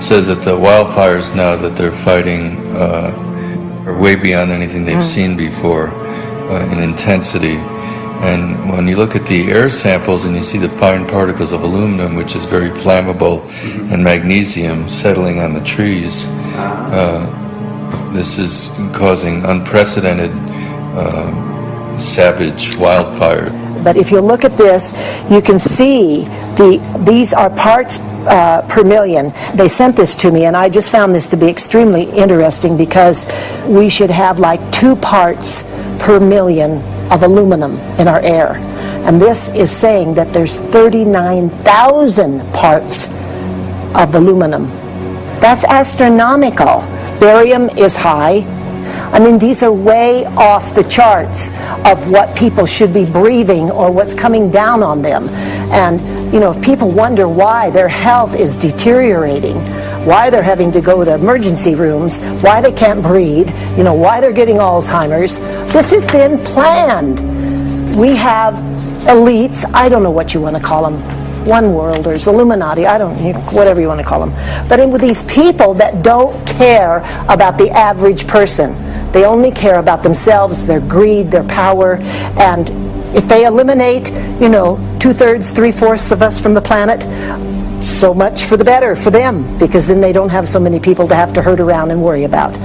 says that the wildfires now that they're fighting are way beyond anything they've seen before in intensity. And when you look at the air samples and you see the fine particles of aluminum, which is very flammable, and magnesium settling on the trees, this is causing unprecedented savage wildfire. But if you look at this, you can see these are parts per million. They sent this to me, and I just found this to be extremely interesting because we should have like 2 parts per million of aluminum in our air. And this is saying that there's 39,000 parts of aluminum. That's astronomical. Barium is high. I mean, these are way off the charts of what people should be breathing or what's coming down on them. And, you know, if people wonder why their health is deteriorating, why they're having to go to emergency rooms, why they can't breathe, you know, why they're getting Alzheimer's, this has been planned. We have elites, I don't know what you want to call them, one worlders, Illuminati, I don't know, whatever you want to call them. But with these people that don't care about the average person. They only care about themselves, their greed, their power, and if they eliminate, you know, 2/3, 3/4 of us from the planet, so much for the better for them, because then they don't have so many people to have to herd around and worry about.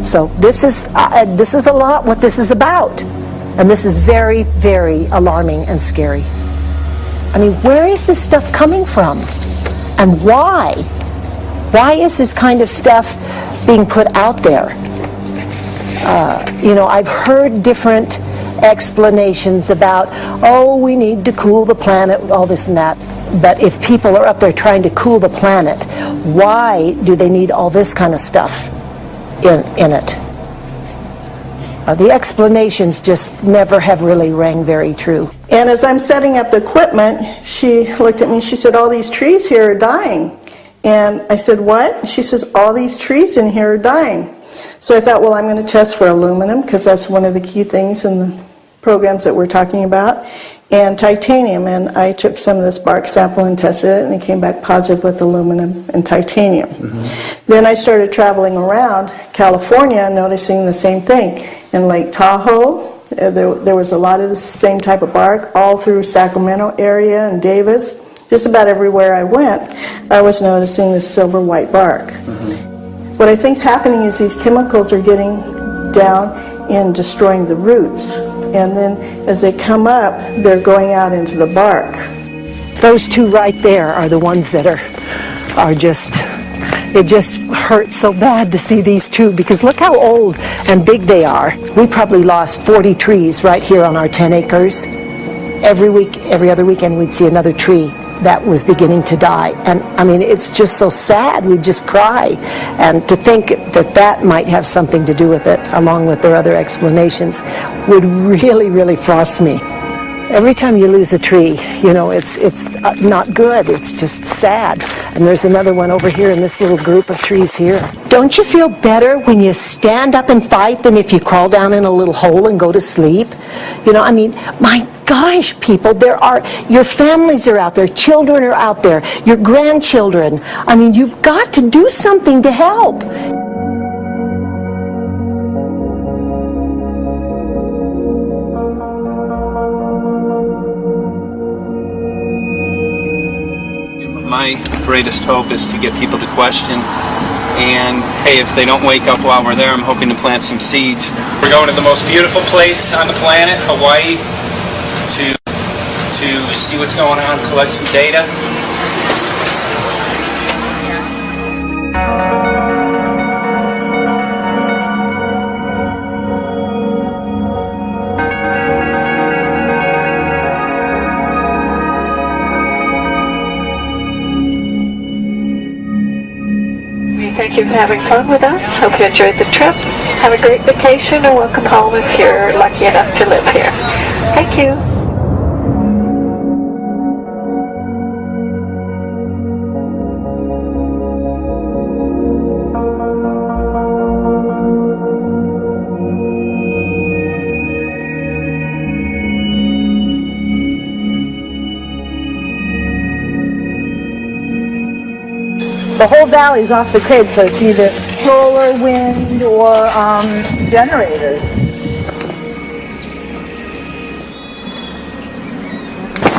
So this is a lot what this is about, and this is very, very alarming and scary. I mean, where is this stuff coming from, and why? Why is this kind of stuff being put out there? You know, I've heard different explanations about, oh, we need to cool the planet, all this and that. But if people are up there trying to cool the planet, why do they need all this kind of stuff in it? The explanations just never have really rang very true. And as I'm setting up the equipment, she looked at me and she said, all these trees here are dying. And I said, what? She says, all these trees in here are dying. So I thought, well, I'm going to test for aluminum, because that's one of the key things in the programs that we're talking about, and titanium. And I took some of this bark sample and tested it, and it came back positive with aluminum and titanium. Then I started traveling around California, noticing the same thing. In Lake Tahoe, there was a lot of the same type of bark, all through Sacramento area and Davis. Just about everywhere I went, I was noticing this silver white bark. What I think's happening is these chemicals are getting down and destroying the roots. And then as they come up, they're going out into the bark. Those 2 right there are the ones that are just, it just hurts so bad to see these 2, because look how old and big they are. We probably lost 40 trees right here on our 10 acres. Every week, every other weekend, we'd see another tree that was beginning to die. And I mean, it's just so sad, we just cry. And to think that that might have something to do with it, along with their other explanations, would really, really frost me. Every time you lose a tree, you know, it's not good, it's just sad. And there's another one over here in this little group of trees here. Don't you feel better when you stand up and fight than if you crawl down in a little hole and go to sleep? You know, I mean, my gosh, people, your families are out there, children are out there, your grandchildren. I mean, you've got to do something to help. My greatest hope is to get people to question, and hey, if they don't wake up while we're there, I'm hoping to plant some seeds. We're going to the most beautiful place on the planet, Hawaii, to see what's going on, collect some data. Thank you for having fun with us. Hope you enjoyed the trip. Have a great vacation and welcome home if you're lucky enough to live here. Thank you. the whole valley's off the grid, so it's either solar, wind, or generators.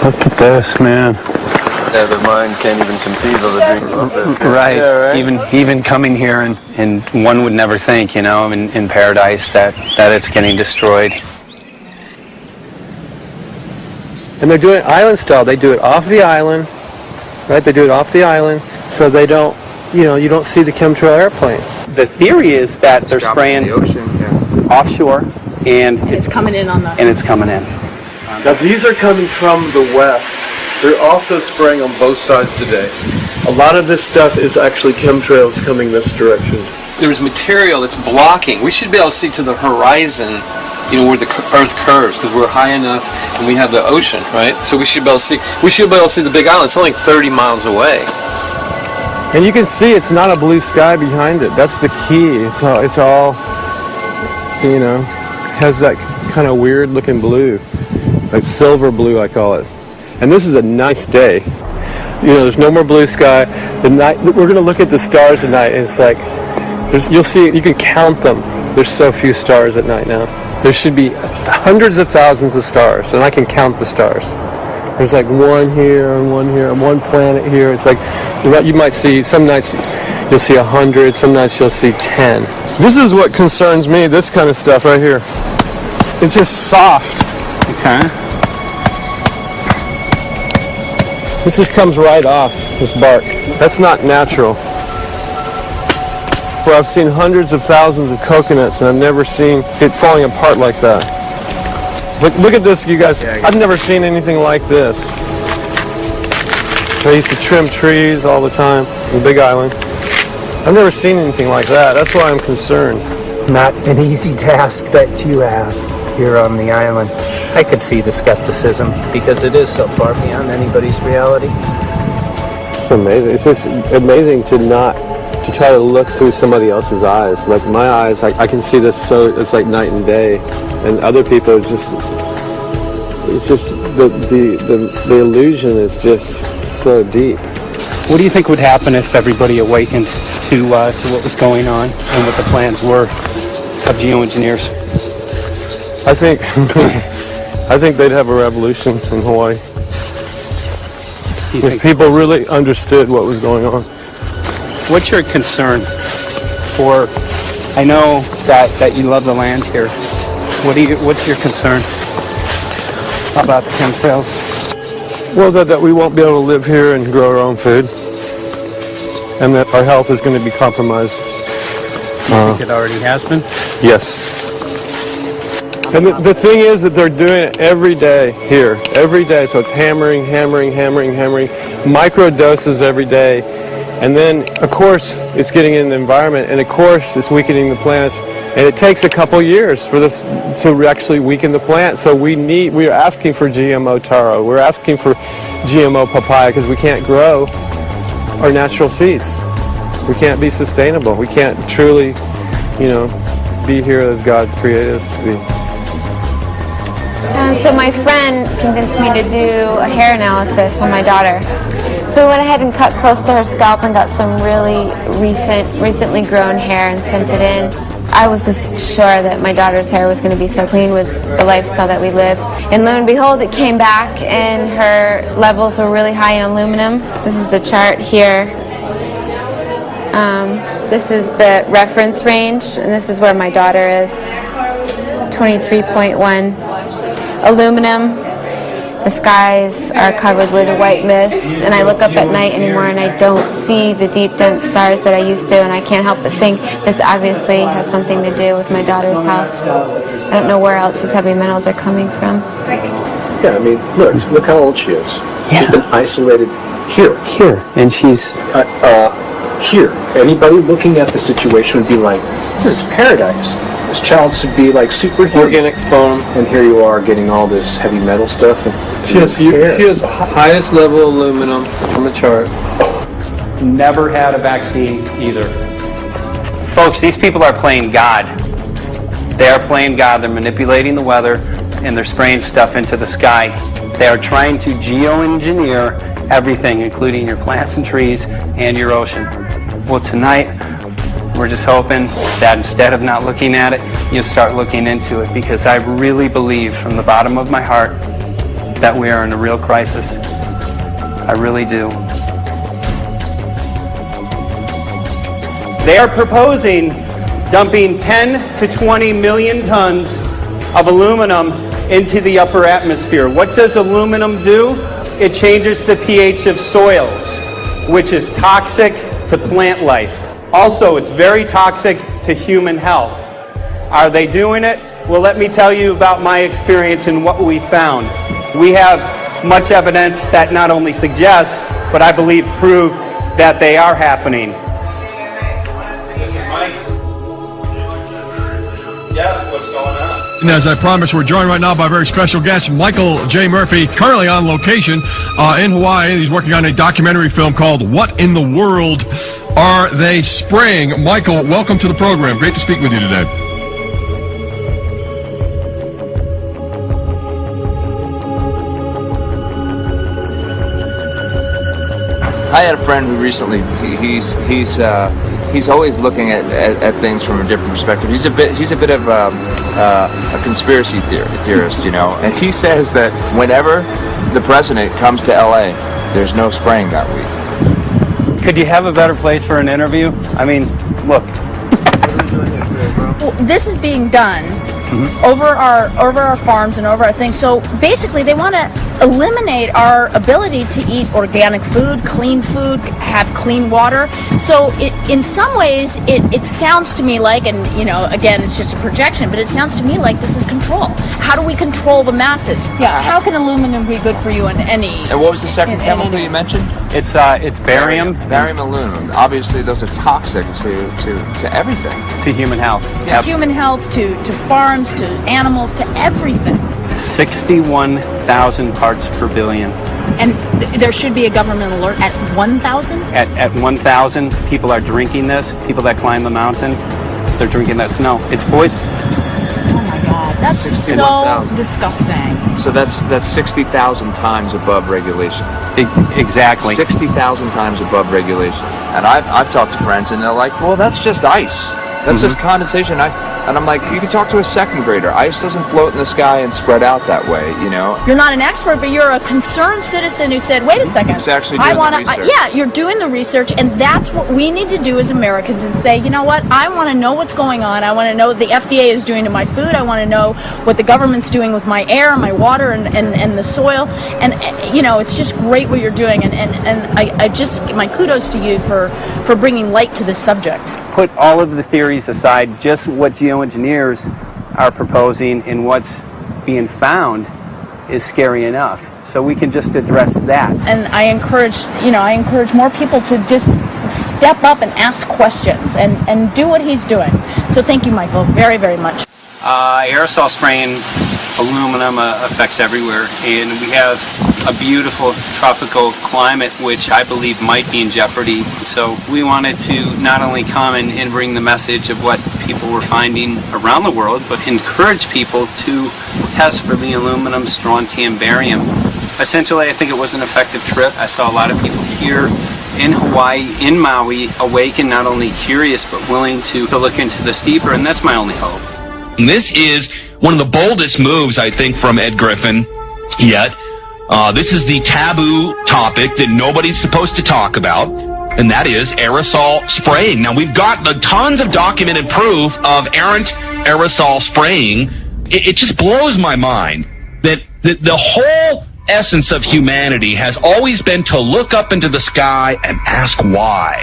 Look at this, man. Yeah, the mind can't even conceive of a dream of this. Right. Yeah, right. Even coming here, and one would never think, in paradise that it's getting destroyed. And they're doing it island style. They do it off the island, right? They do it off the island, so they don't, you don't see the chemtrail airplane. The theory is that they're spraying offshore, and It's coming in on the... and it's coming in. Now these are coming from the west. They're also spraying on both sides today. A lot of this stuff is actually chemtrails coming this direction. There's material that's blocking. We should be able to see to the horizon, where the Earth curves, because we're high enough and we have the ocean, right? So we should be able to see. We should be able to see the Big Island. It's only 30 miles away. And you can see it's not a blue sky behind it. That's the key. It's all has that kind of weird looking blue, like silver blue, I call it. And this is a nice day. There's no more blue sky. The night we're going to look at the stars at night, and it's like you'll see. You can count them. There's so few stars at night now. There should be hundreds of thousands of stars, and I can count the stars. There's like one here and one planet here. It's like you might see some nights you'll see 100, some nights you'll see 10. This is what concerns me. This kind of stuff right here. It's just soft. Okay. This just comes right off, this bark. That's not natural. For I've seen hundreds of thousands of coconuts, and I've never seen it falling apart like that. Look at this, you guys. I've never seen anything like this. I used to trim trees all the time in the Big Island. I've never seen anything like that. That's why I'm concerned. Not an easy task that you have here on the island. I could see the skepticism because it is so far beyond anybody's reality. It's amazing. It's just amazing to try to look through somebody else's eyes. Like my eyes, I can see this it's like night and day, and other people it's just the illusion is just so deep. What do you think would happen if everybody awakened to what was going on and what the plans were of geoengineers? I think they'd have a revolution in Hawaii. If people really understood what was going on. What's your concern for? I know that you love the land here. What's your concern about the chemtrails? Well, that we won't be able to live here and grow our own food, and that our health is going to be compromised. You think it already has been? Yes. And the thing is that they're doing it every day here, every day. So it's hammering, micro doses every day. And then, of course, it's getting in the environment, and of course, it's weakening the plants. And it takes a couple years for this to actually weaken the plant. So we are asking for GMO taro. We're asking for GMO papaya because we can't grow our natural seeds. We can't be sustainable. We can't truly, be here as God created us to be. So my friend convinced me to do a hair analysis on my daughter. So we went ahead and cut close to her scalp and got some really recently grown hair and sent it in. I was just sure that my daughter's hair was going to be so clean with the lifestyle that we live. And lo and behold, it came back and her levels were really high in aluminum. This is the chart here. This is the reference range, and this is where my daughter is. 23.1. Aluminum. The skies are covered with a white mist, and I look up at night anymore and I don't see the deep, dense stars that I used to, and I can't help but think this obviously has something to do with my daughter's health. I don't know where else these heavy metals are coming from. Yeah, I mean, look how old she is. Yeah. She's been isolated here. Here, and she's... here. Anybody looking at the situation would be like, this is paradise. This child should be like superhuman. Organic foam. And here you are getting all this heavy metal stuff. She has highest level aluminum on the chart. Never had a vaccine either. Folks, these people are playing God. They are playing God. They're manipulating the weather, and they're spraying stuff into the sky. They are trying to geoengineer everything, including your plants and trees and your ocean. Well, tonight, we're just hoping that instead of not looking at it, you'll start looking into it, because I really believe from the bottom of my heart that we are in a real crisis. I really do. They are proposing dumping 10 to 20 million tons of aluminum into the upper atmosphere. What does aluminum do? It changes the pH of soils, which is toxic to plant life. Also, it's very toxic to human health. Are they doing it? Well, let me tell you about my experience and what we found. We have much evidence that not only suggests, but I believe prove that they are happening. Jeff, what's going on? And as I promised, we're joined right now by a very special guest, Michael J. Murphy, currently on location in Hawaii. He's working on a documentary film called What in the World Are They Spraying? Michael, welcome to the program. Great to speak with you today. I had a friend who recently, he's always looking at things from a different perspective. He's a bit of a conspiracy theorist, you know. And he says that whenever the president comes to LA, there's no spraying that week. Could you have a better place for an interview? I mean, look. Well, this is being done over our farms and over our things. So basically, they want to eliminate our ability to eat organic food, have clean water. So in some ways, it sounds to me like, and you know, again, it's just a projection, but it sounds to me like this is control. How do we control the masses? Yeah. How can aluminum be good for you in any? And what was the second chemical you mentioned? It's barium. Barium aluminum. Obviously, those are toxic to everything. To human health. To human health, to farms, to animals, to everything. 61,000 parts per billion. And there should be a government alert at 1,000? At 1,000, people are drinking this. People that climb the mountain, they're drinking that snow. It's poison. Oh my God, that's so disgusting. So that's 60,000 times above regulation. Exactly. 60,000 times above regulation. And I've talked to friends, and they're like, well, that's just ice. That's just condensation. And I'm like, you can talk to a second grader. Ice doesn't float in the sky and spread out that way, you know? You're not an expert, but you're a concerned citizen who said, wait a second. Who's actually doing the research. Yeah, you're doing the research, and that's what we need to do as Americans and say, you know what, I want to know what's going on. I want to know what the FDA is doing to my food. I want to know what the government's doing with my air, my water, and the soil. And, you know, it's just great what you're doing. And I just, my kudos to you for bringing light to this subject. Put all of the theories aside, just what geoengineers are proposing and what's being found is scary enough. So we can just address that. And I encourage more people to just step up and ask questions and do what he's doing. So thank you, Michael, very, very much. Aerosol spraying aluminum affects everywhere, and we have a beautiful tropical climate which I believe might be in jeopardy. So we wanted to not only come and bring the message of what people were finding around the world, but encourage people to test for the aluminum, strontium, barium. Essentially, I think it was an effective trip. I saw a lot of people here in Hawaii, in Maui, awake and not only curious but willing to look into this deeper, and that's my only hope. This is one of the boldest moves, I think, from Ed Griffin yet. This is the taboo topic that nobody's supposed to talk about, and that is aerosol spraying. Now, we've got tons of documented proof of errant aerosol spraying. It just blows my mind that the whole essence of humanity has always been to look up into the sky and ask why.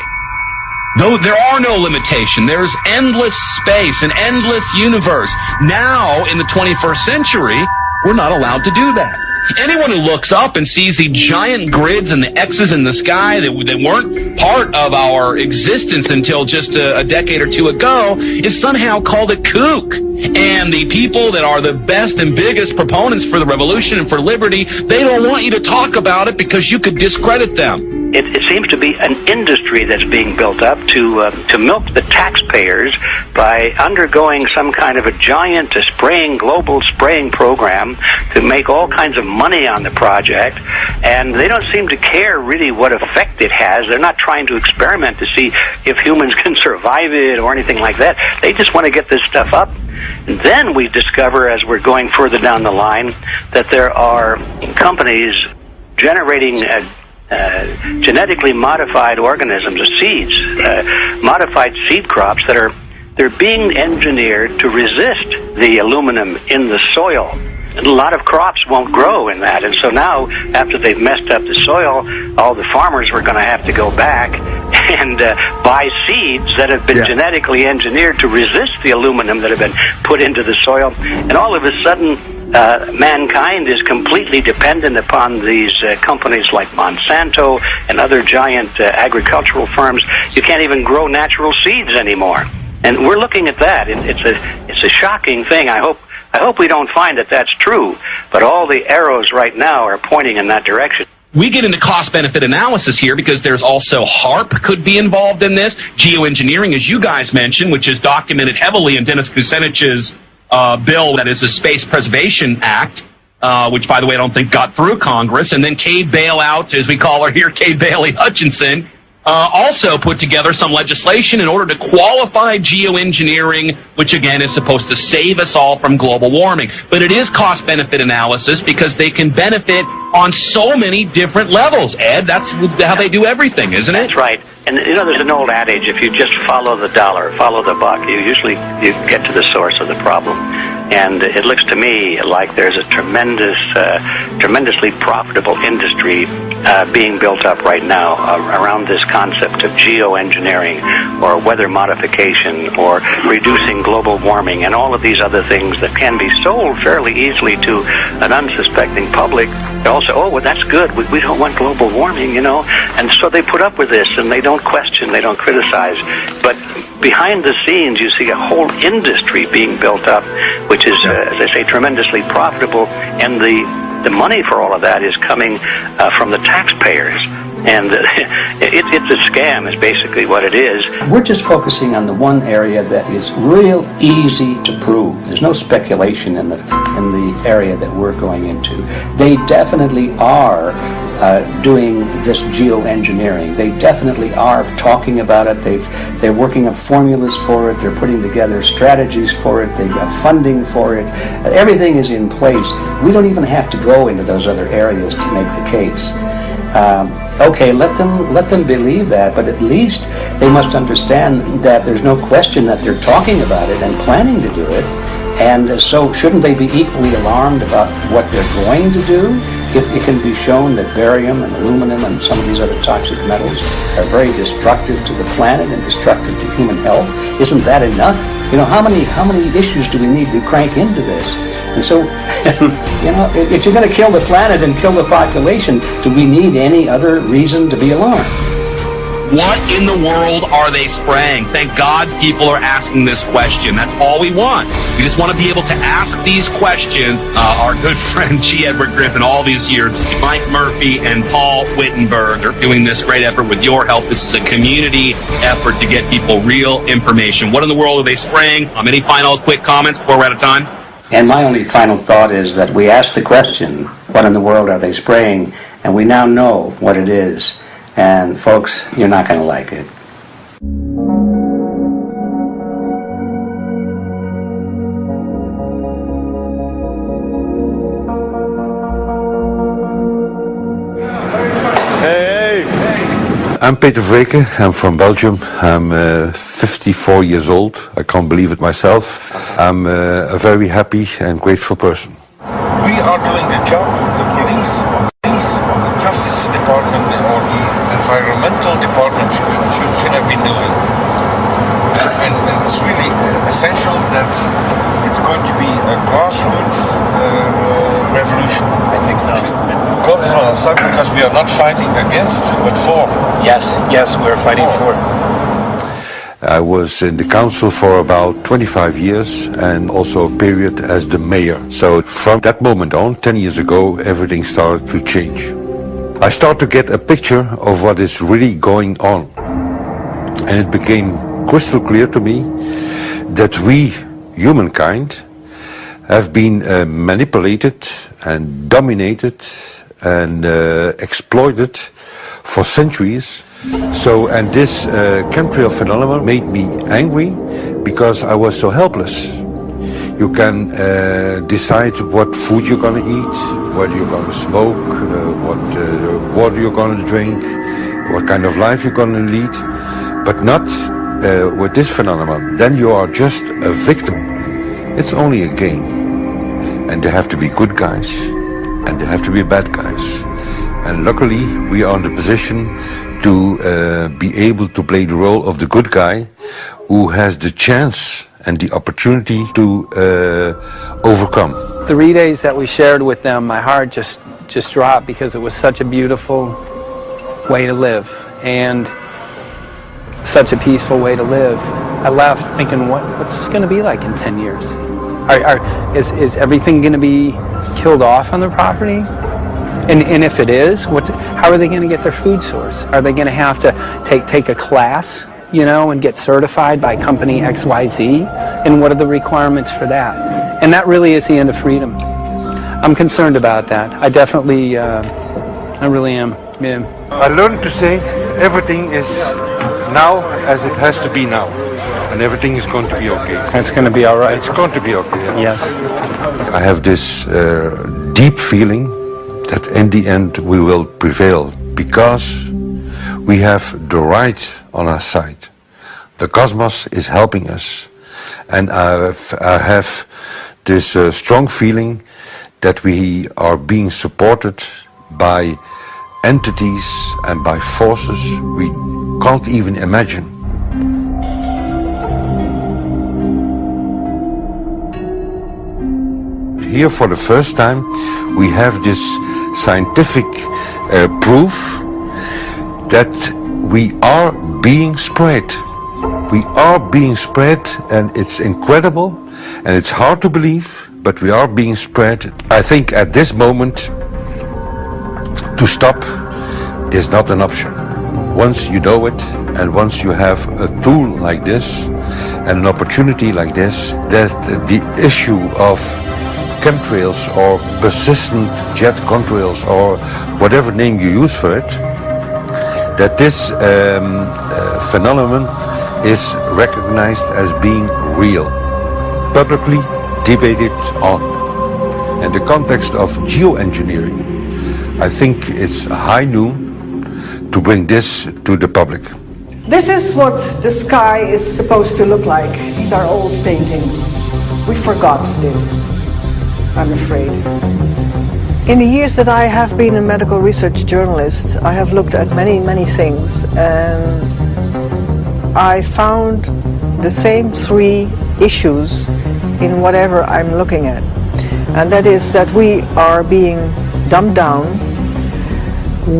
Though there are no limitations, there's endless space, an endless universe. Now, in the 21st century, we're not allowed to do that. Anyone who looks up and sees the giant grids and the X's in the sky that weren't part of our existence until just a decade or two ago is somehow called a kook. And the people that are the best and biggest proponents for the revolution and for liberty, they don't want you to talk about it because you could discredit them. it seems to be an industry that's being built up to milk the taxpayers by undergoing some kind of a giant global spraying program to make all kinds of money on the project, and they don't seem to care really what effect it has. They're not trying to experiment to see if humans can survive it or anything like that. They just want to get this stuff up. And then we discover, as we're going further down the line, that there are companies generating genetically modified organisms, or seeds, modified seed crops they're being engineered to resist the aluminum in the soil. And a lot of crops won't grow in that, and so now, after they've messed up the soil, all the farmers were going to have to go back and buy seeds that have been genetically engineered to resist the aluminum that have been put into the soil. And all of a sudden, mankind is completely dependent upon these companies like Monsanto and other giant agricultural firms. You can't even grow natural seeds anymore. And we're looking at that. It's a shocking thing. I hope we don't find that that's true, but all the arrows right now are pointing in that direction. We get into cost-benefit analysis here because there's also HARP could be involved in this, geoengineering, as you guys mentioned, which is documented heavily in Dennis Kucinich's bill, that is the Space Preservation Act, which, by the way, I don't think got through Congress, and then Kay Bailout, as we call her here, Kay Bailey Hutchinson, also put together some legislation in order to qualify geoengineering, which again is supposed to save us all from global warming. But it is cost-benefit analysis because they can benefit on so many different levels. Ed, that's how they do everything, isn't it? That's right. And there's an old adage: if you just follow the dollar, follow the buck, you get to the source of the problem. And it looks to me like there's a tremendously profitable industry being built up right now around this concept of geoengineering or weather modification or reducing global warming and all of these other things that can be sold fairly easily to an unsuspecting public. They also, oh, well, that's good. We don't want global warming, you know. And so they put up with this, and they don't question, they don't criticize. But behind the scenes, you see a whole industry being built up, which is, as I say, tremendously profitable, and the money for all of that is coming from the taxpayers. And it's a scam, is basically what it is. We're just focusing on the one area that is real easy to prove. There's no speculation in the area that we're going into. They definitely are doing this geoengineering. They definitely are talking about it. They're working on formulas for it. They're putting together strategies for it. They've got funding for it. Everything is in place. We don't even have to go into those other areas to make the case. Okay, let them believe that, but at least they must understand that there's no question that they're talking about it and planning to do it. And so shouldn't they be equally alarmed about what they're going to do if it can be shown that barium and aluminum and some of these other toxic metals are very destructive to the planet and destructive to human health? Isn't that enough? You know, how many issues do we need to crank into this? And so, you know, if you're going to kill the planet and kill the population, do we need any other reason to be alarmed? What in the world are they spraying? Thank God people are asking this question. That's all we want. We just want to be able to ask these questions. Our good friend G. Edward Griffin, all these years, Mike Murphy and Paul Wittenberg are doing this great effort with your help. This is a community effort to get people real information. What in the world are they spraying? Any final quick comments before we're out of time? And my only final thought is that we asked the question, what in the world are they spraying? And we now know what it is. And folks, you're not going to like it. I'm Peter Vreken. I'm from Belgium. I'm 54 years old. I can't believe it myself. I'm a very happy and grateful person. We are doing the job the police, the Justice Department, or the Environmental Department should have been doing. And it's really essential that it's going to be a grassroots revolution. I think so. Because we are not fighting against, but for. Yes, we're fighting for. I was in the council for about 25 years and also a period as the mayor. So from that moment on, 10 years ago, everything started to change. I start to get a picture of what is really going on. And it became crystal clear to me that we, humankind, have been manipulated and dominated and exploited for centuries. So, and this chemtrail phenomenon made me angry because I was so helpless. You can decide what food you're going to eat, what you're going to smoke, what water you're going to drink, what kind of life you're going to lead, but not with this phenomenon. Then you are just a victim. It's only a game. And there have to be good guys, and there have to be bad guys. And luckily, we are in the position to be able to play the role of the good guy who has the chance and the opportunity to overcome. The 3 days that we shared with them, my heart just dropped because it was such a beautiful way to live and such a peaceful way to live. I left thinking, what's this going to be like in 10 years? Is everything going to be killed off on the property? And if it is, how are they going to get their food source? Are they going to have to take a class, and get certified by company XYZ? And what are the requirements for that? And that really is the end of freedom. I'm concerned about that. I definitely, I really am. Yeah. I learned to say everything is now as it has to be now. And everything is going to be okay. It's going to be all right. It's going to be okay. Yes. I have this deep feeling that in the end we will prevail because we have the right on our side. The cosmos is helping us. And I have this strong feeling that we are being supported by entities and by forces we can't even imagine. Here for the first time we have this scientific proof that we are being spread. We are being spread, and it's incredible and it's hard to believe, but we are being spread. I think at this moment to stop is not an option. Once you know it and once you have a tool like this and an opportunity like this, that the issue of chemtrails or persistent jet contrails or whatever name you use for it, that this phenomenon is recognized as being real, publicly debated on. In the context of geoengineering, I think it's high noon to bring this to the public. This is what the sky is supposed to look like. These are old paintings. We forgot this, I'm afraid. In the years that I have been a medical research journalist, I have looked at many things, and I found the same three issues in whatever I'm looking at. And that is that we are being dumbed down,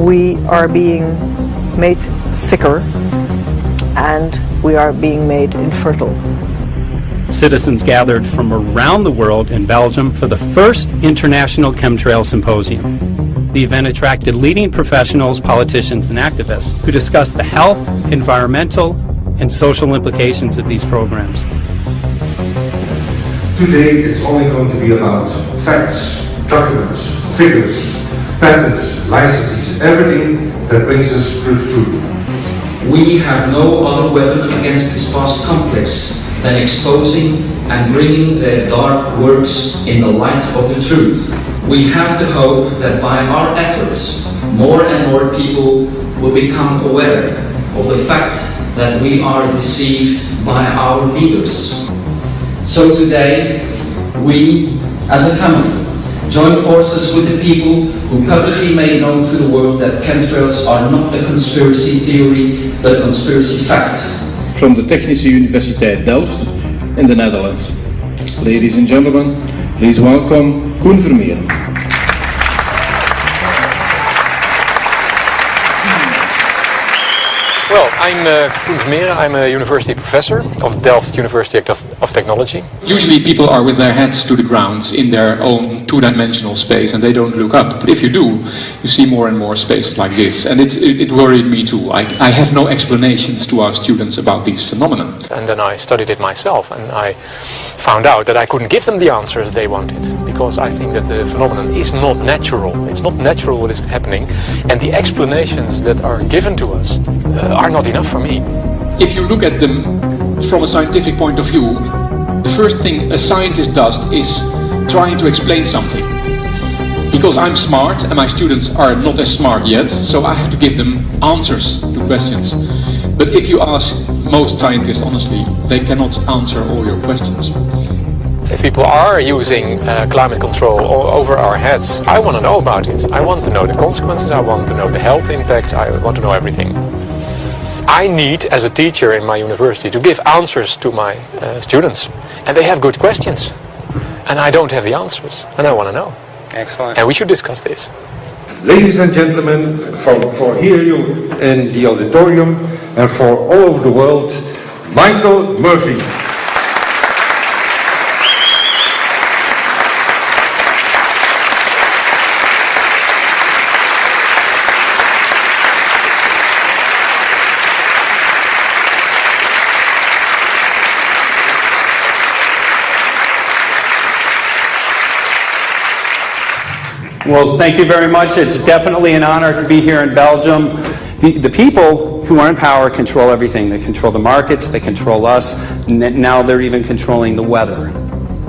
we are being made sicker, and we are being made infertile. Citizens gathered from around the world in Belgium for the first International Chemtrail Symposium. The event attracted leading professionals, politicians, and activists who discussed the health, environmental, and social implications of these programs. Today it's only going to be about facts, documents, figures, patents, licenses, everything that brings us to the truth. We have no other weapon against this vast complex than exposing and bringing their dark works in the light of the truth. We have the hope that by our efforts, more and more people will become aware of the fact that we are deceived by our leaders. So today, we, as a family, join forces with the people who publicly made known to the world that chemtrails are not a conspiracy theory, but a conspiracy fact. From the Technische Universiteit Delft in the Netherlands. Ladies and gentlemen, please welcome Koen Vermeeren. Well, I'm Koen Vermeeren. I'm a university professor of Delft University of Technology. Usually people are with their heads to the ground in their own two-dimensional space and they don't look up. But if you do, you see more and more spaces like this. And it worried me too. I have no explanations to our students about these phenomena. And then I studied it myself and I found out that I couldn't give them the answers they wanted. Because I think that the phenomenon is not natural. It's not natural what is happening. And the explanations that are given to us are not enough for me. If you look at them from a scientific point of view, the first thing a scientist does is trying to explain something. Because I'm smart and my students are not as smart yet, so I have to give them answers to questions. But if you ask most scientists honestly, they cannot answer all your questions. If people are using climate control over our heads, I want to know about it. I want to know the consequences, I want to know the health impacts, I want to know everything. I need, as a teacher in my university, to give answers to my students. And they have good questions. And I don't have the answers. And I want to know. Excellent. And we should discuss this. Ladies and gentlemen, for here you in the auditorium and for all over the world, Michael Murphy. Well, thank you very much. It's definitely an honor to be here in Belgium. The people who are in power control everything. They control the markets, they control us, now they're even controlling the weather.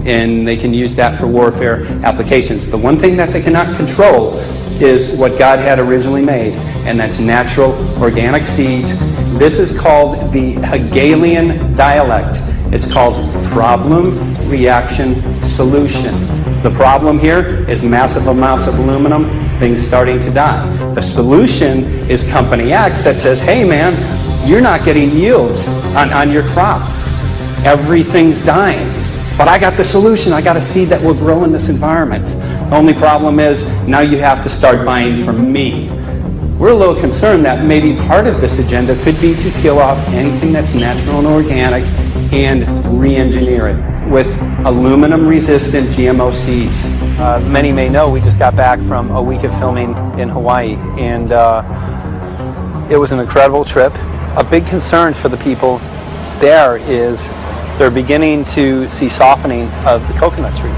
And they can use that for warfare applications. The one thing that they cannot control is what God had originally made, and that's natural organic seeds. This is called the Hegelian dialect. It's called problem, reaction, solution. The problem here is massive amounts of aluminum, things starting to die. The solution is company X that says, hey man, you're not getting yields on your crop. Everything's dying. But I got the solution. I got a seed that will grow in this environment. The only problem is now you have to start buying from me. We're a little concerned that maybe part of this agenda could be to kill off anything that's natural and organic and re-engineer it with aluminum-resistant GMO seeds. Many may know we just got back from a week of filming in Hawaii, and it was an incredible trip. A big concern for the people there is they're beginning to see softening of the coconut trees.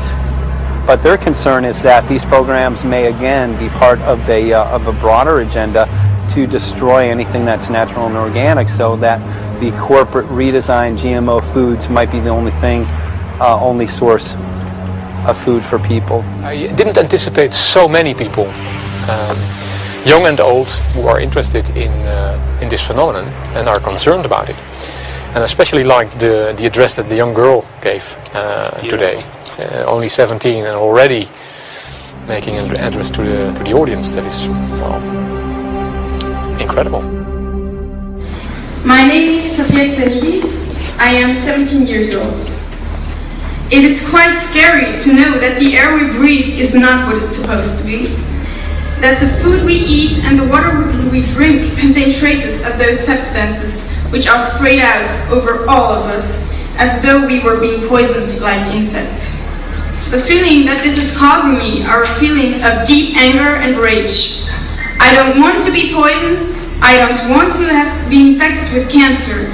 But their concern is that these programs may again be part of a broader agenda to destroy anything that's natural and organic, so that the corporate redesigned GMO foods might be the only source of food for people. I didn't anticipate so many people, young and old, who are interested in this phenomenon and are concerned about it. And I especially liked the address that the young girl gave today. Only 17 and already making an address to the audience. That is, well, incredible. My name is Sofia Xenidis. I am 17 years old. It is quite scary to know that the air we breathe is not what it's supposed to be. That the food we eat and the water we drink contain traces of those substances which are sprayed out over all of us as though we were being poisoned like insects. The feeling that this is causing me are feelings of deep anger and rage. I don't want to be poisoned. I don't want to be infected with cancer.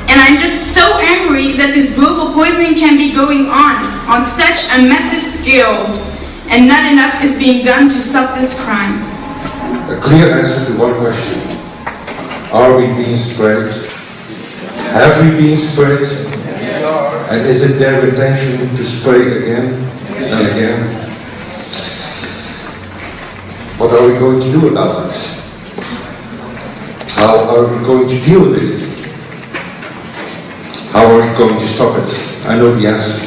And I'm just so angry that this global poisoning can be going on such a massive scale, and not enough is being done to stop this crime. A clear answer to one question. Are we being sprayed? Have we been sprayed? And is it their intention to spray again and again? What are we going to do about it? How are we going to deal with it? How are we going to stop it? I know the answer.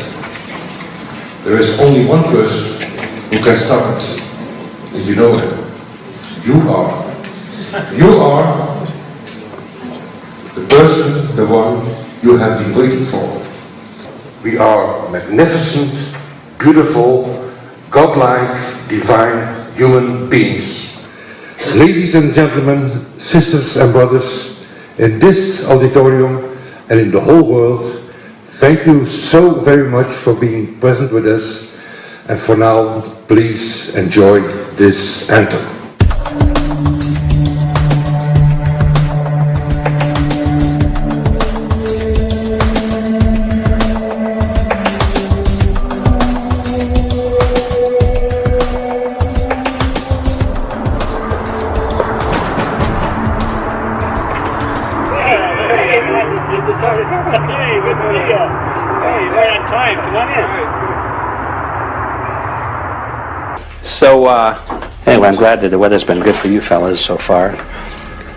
There is only one person who can stop it. Did you know it? You are. You are the person, the one you have been waiting for. We are magnificent, beautiful, godlike, divine human beings. Ladies and gentlemen, sisters and brothers, in this auditorium and in the whole world, thank you so very much for being present with us. And for now, please enjoy this anthem. So, anyway, I'm glad that the weather's been good for you fellas so far.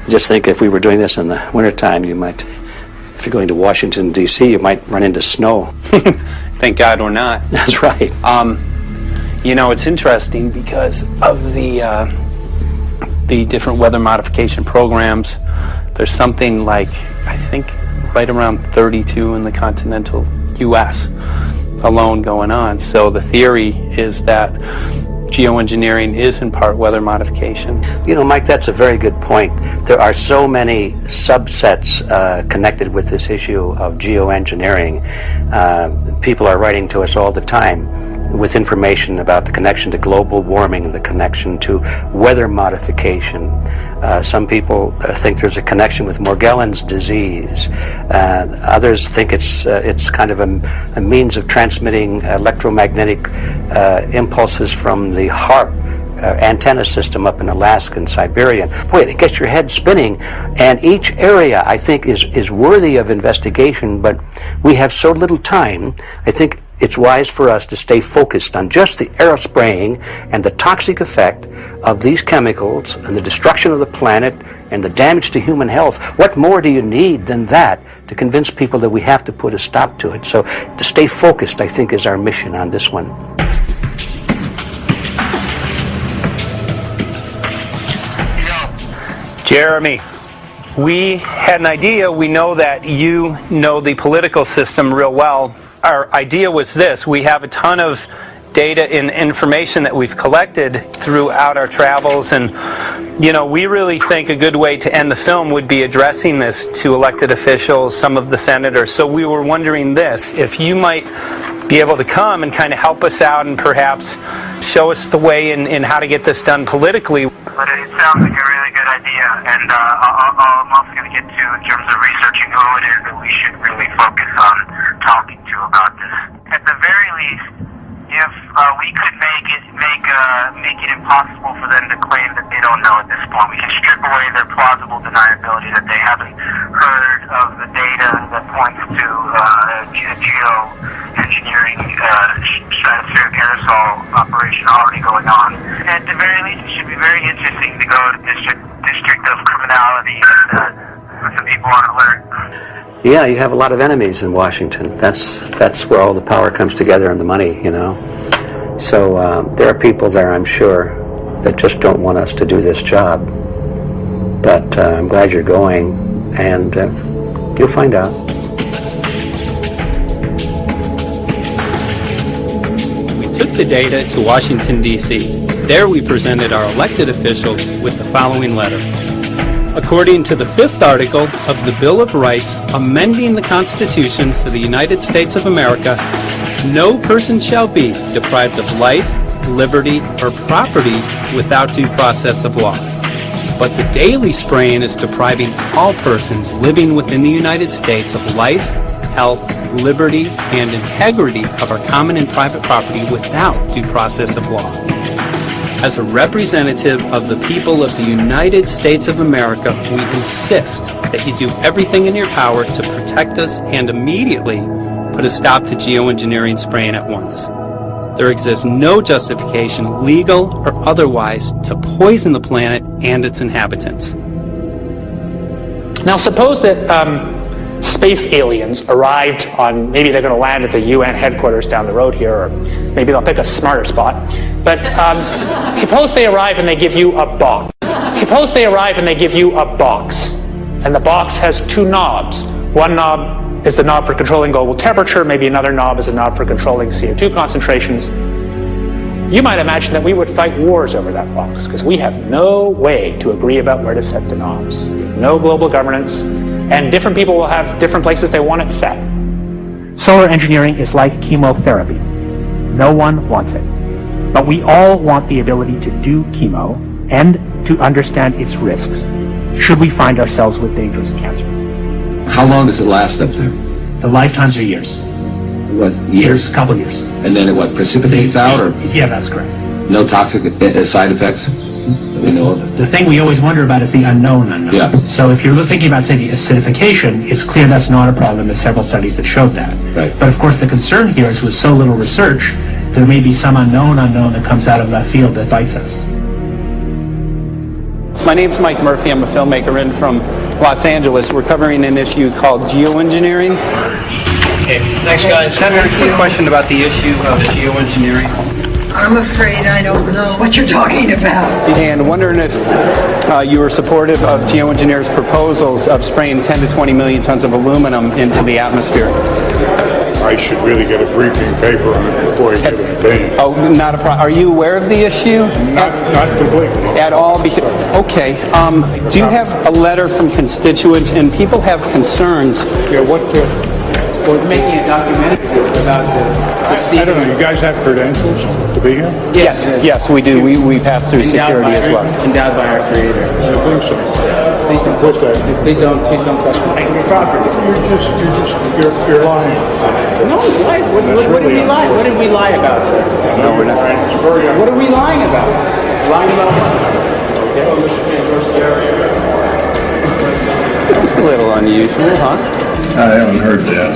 Just think if we were doing this in the wintertime, you might, if you're going to Washington, D.C., you might run into snow. Thank God we're not. That's right. You know, it's interesting because of the different weather modification programs. There's something like, I think, right around 32 in the continental U.S. alone going on. So the theory is that geoengineering is in part weather modification. You know, Mike, that's a very good point. There are so many subsets connected with this issue of geoengineering. People are writing to us all the time with information about the connection to global warming, the connection to weather modification. Some people think there's a connection with Morgellons disease. Others think it's kind of a means of transmitting electromagnetic impulses from the HAARP antenna system up in Alaska and Siberia. Boy, it gets your head spinning, and each area I think is worthy of investigation, but we have so little time. I think it's wise for us to stay focused on just the aerospraying and the toxic effect of these chemicals and the destruction of the planet and the damage to human health. What more do you need than that to convince people that we have to put a stop to it? So to stay focused, I think, is our mission on this one. Jeremy, we had an idea. We know that you know the political system real well. Our idea was this: we have a ton of data and information that we've collected throughout our travels, and you know, we really think a good way to end the film would be addressing this to elected officials, some of the senators. So we were wondering this, if you might be able to come and kind of help us out and perhaps show us the way in how to get this done politically. But it sounds like a really good idea, and I'm also going to get to, in terms of researching who it is that we should really focus on talking to about this. At the very least, if we could make it impossible for them to claim that they don't know at this point, we can strip away their plausible deniability that they haven't heard of the data that points to geoengineering stratospheric aerosol operation already going on. At the very least, it should be very interesting to go to District of Criminality and put some people on alert. Yeah, you have a lot of enemies in Washington. That's where all the power comes together and the money, you know. So there are people there, I'm sure, that just don't want us to do this job. But I'm glad you're going, and you'll find out. We took the data to Washington, D.C. There we presented our elected officials with the following letter. According to the 5th article of the Bill of Rights amending the Constitution for the United States of America, no person shall be deprived of life, liberty, or property without due process of law. But the daily spraying is depriving all persons living within the United States of life, health, liberty, and integrity of our common and private property without due process of law. As a representative of the people of the United States of America, we insist that you do everything in your power to protect us and immediately put a stop to geoengineering spraying at once. There exists no justification, legal or otherwise, to poison the planet and its inhabitants. Now suppose that space aliens arrived on, maybe they're going to land at the UN headquarters down the road here, or maybe they'll pick a smarter spot. But suppose they arrive and they give you a box. Suppose they arrive and they give you a box, and the box has 2 knobs. One knob is the knob for controlling global temperature, maybe another knob is a knob for controlling CO2 concentrations. you might imagine that we would fight wars over that box because we have no way to agree about where to set the knobs. We have no global governance, and different people will have different places they want it set. Solar engineering is like chemotherapy. No one wants it. But we all want the ability to do chemo and to understand its risks should we find ourselves with dangerous cancer. How long does it last up there? The lifetimes are years. What, years? A couple years. And then it precipitates out, or Yeah, that's correct. no toxic side effects that we know of? The thing we always wonder about is the unknown unknown. Yeah. So if you're thinking about, say, the acidification, it's clear that's not a problem. There's several studies that showed that. Right. But of course the concern here is with so little research, there may be some unknown that comes out of left field that bites us. My name's Mike Murphy. I'm a filmmaker in from Los Angeles. We're covering an issue called geoengineering. Okay, thanks guys. Senator, quick question about the issue of geoengineering. I'm afraid I don't know what you're talking about. And wondering if you were supportive of geoengineers' proposals of spraying 10 to 20 million tons of aluminum into the atmosphere. I should really get a briefing paper on it before I give an opinion. Oh, not a problem. Are you aware of the issue? Not completely. At all? Okay. Do you have a letter from constituents, and people have concerns? Yeah, We're making a documentary about the I don't know, you guys have credentials to be here? Yes, we do. We pass through security as well. Endowed by our Creator. I think so. Please don't touch me. Please don't touch my property. You're lying. No, why? What did we lie? What did we lie about, sir? No, we're not. What are we lying about? Lying about what? That's a little unusual, huh? I haven't heard that.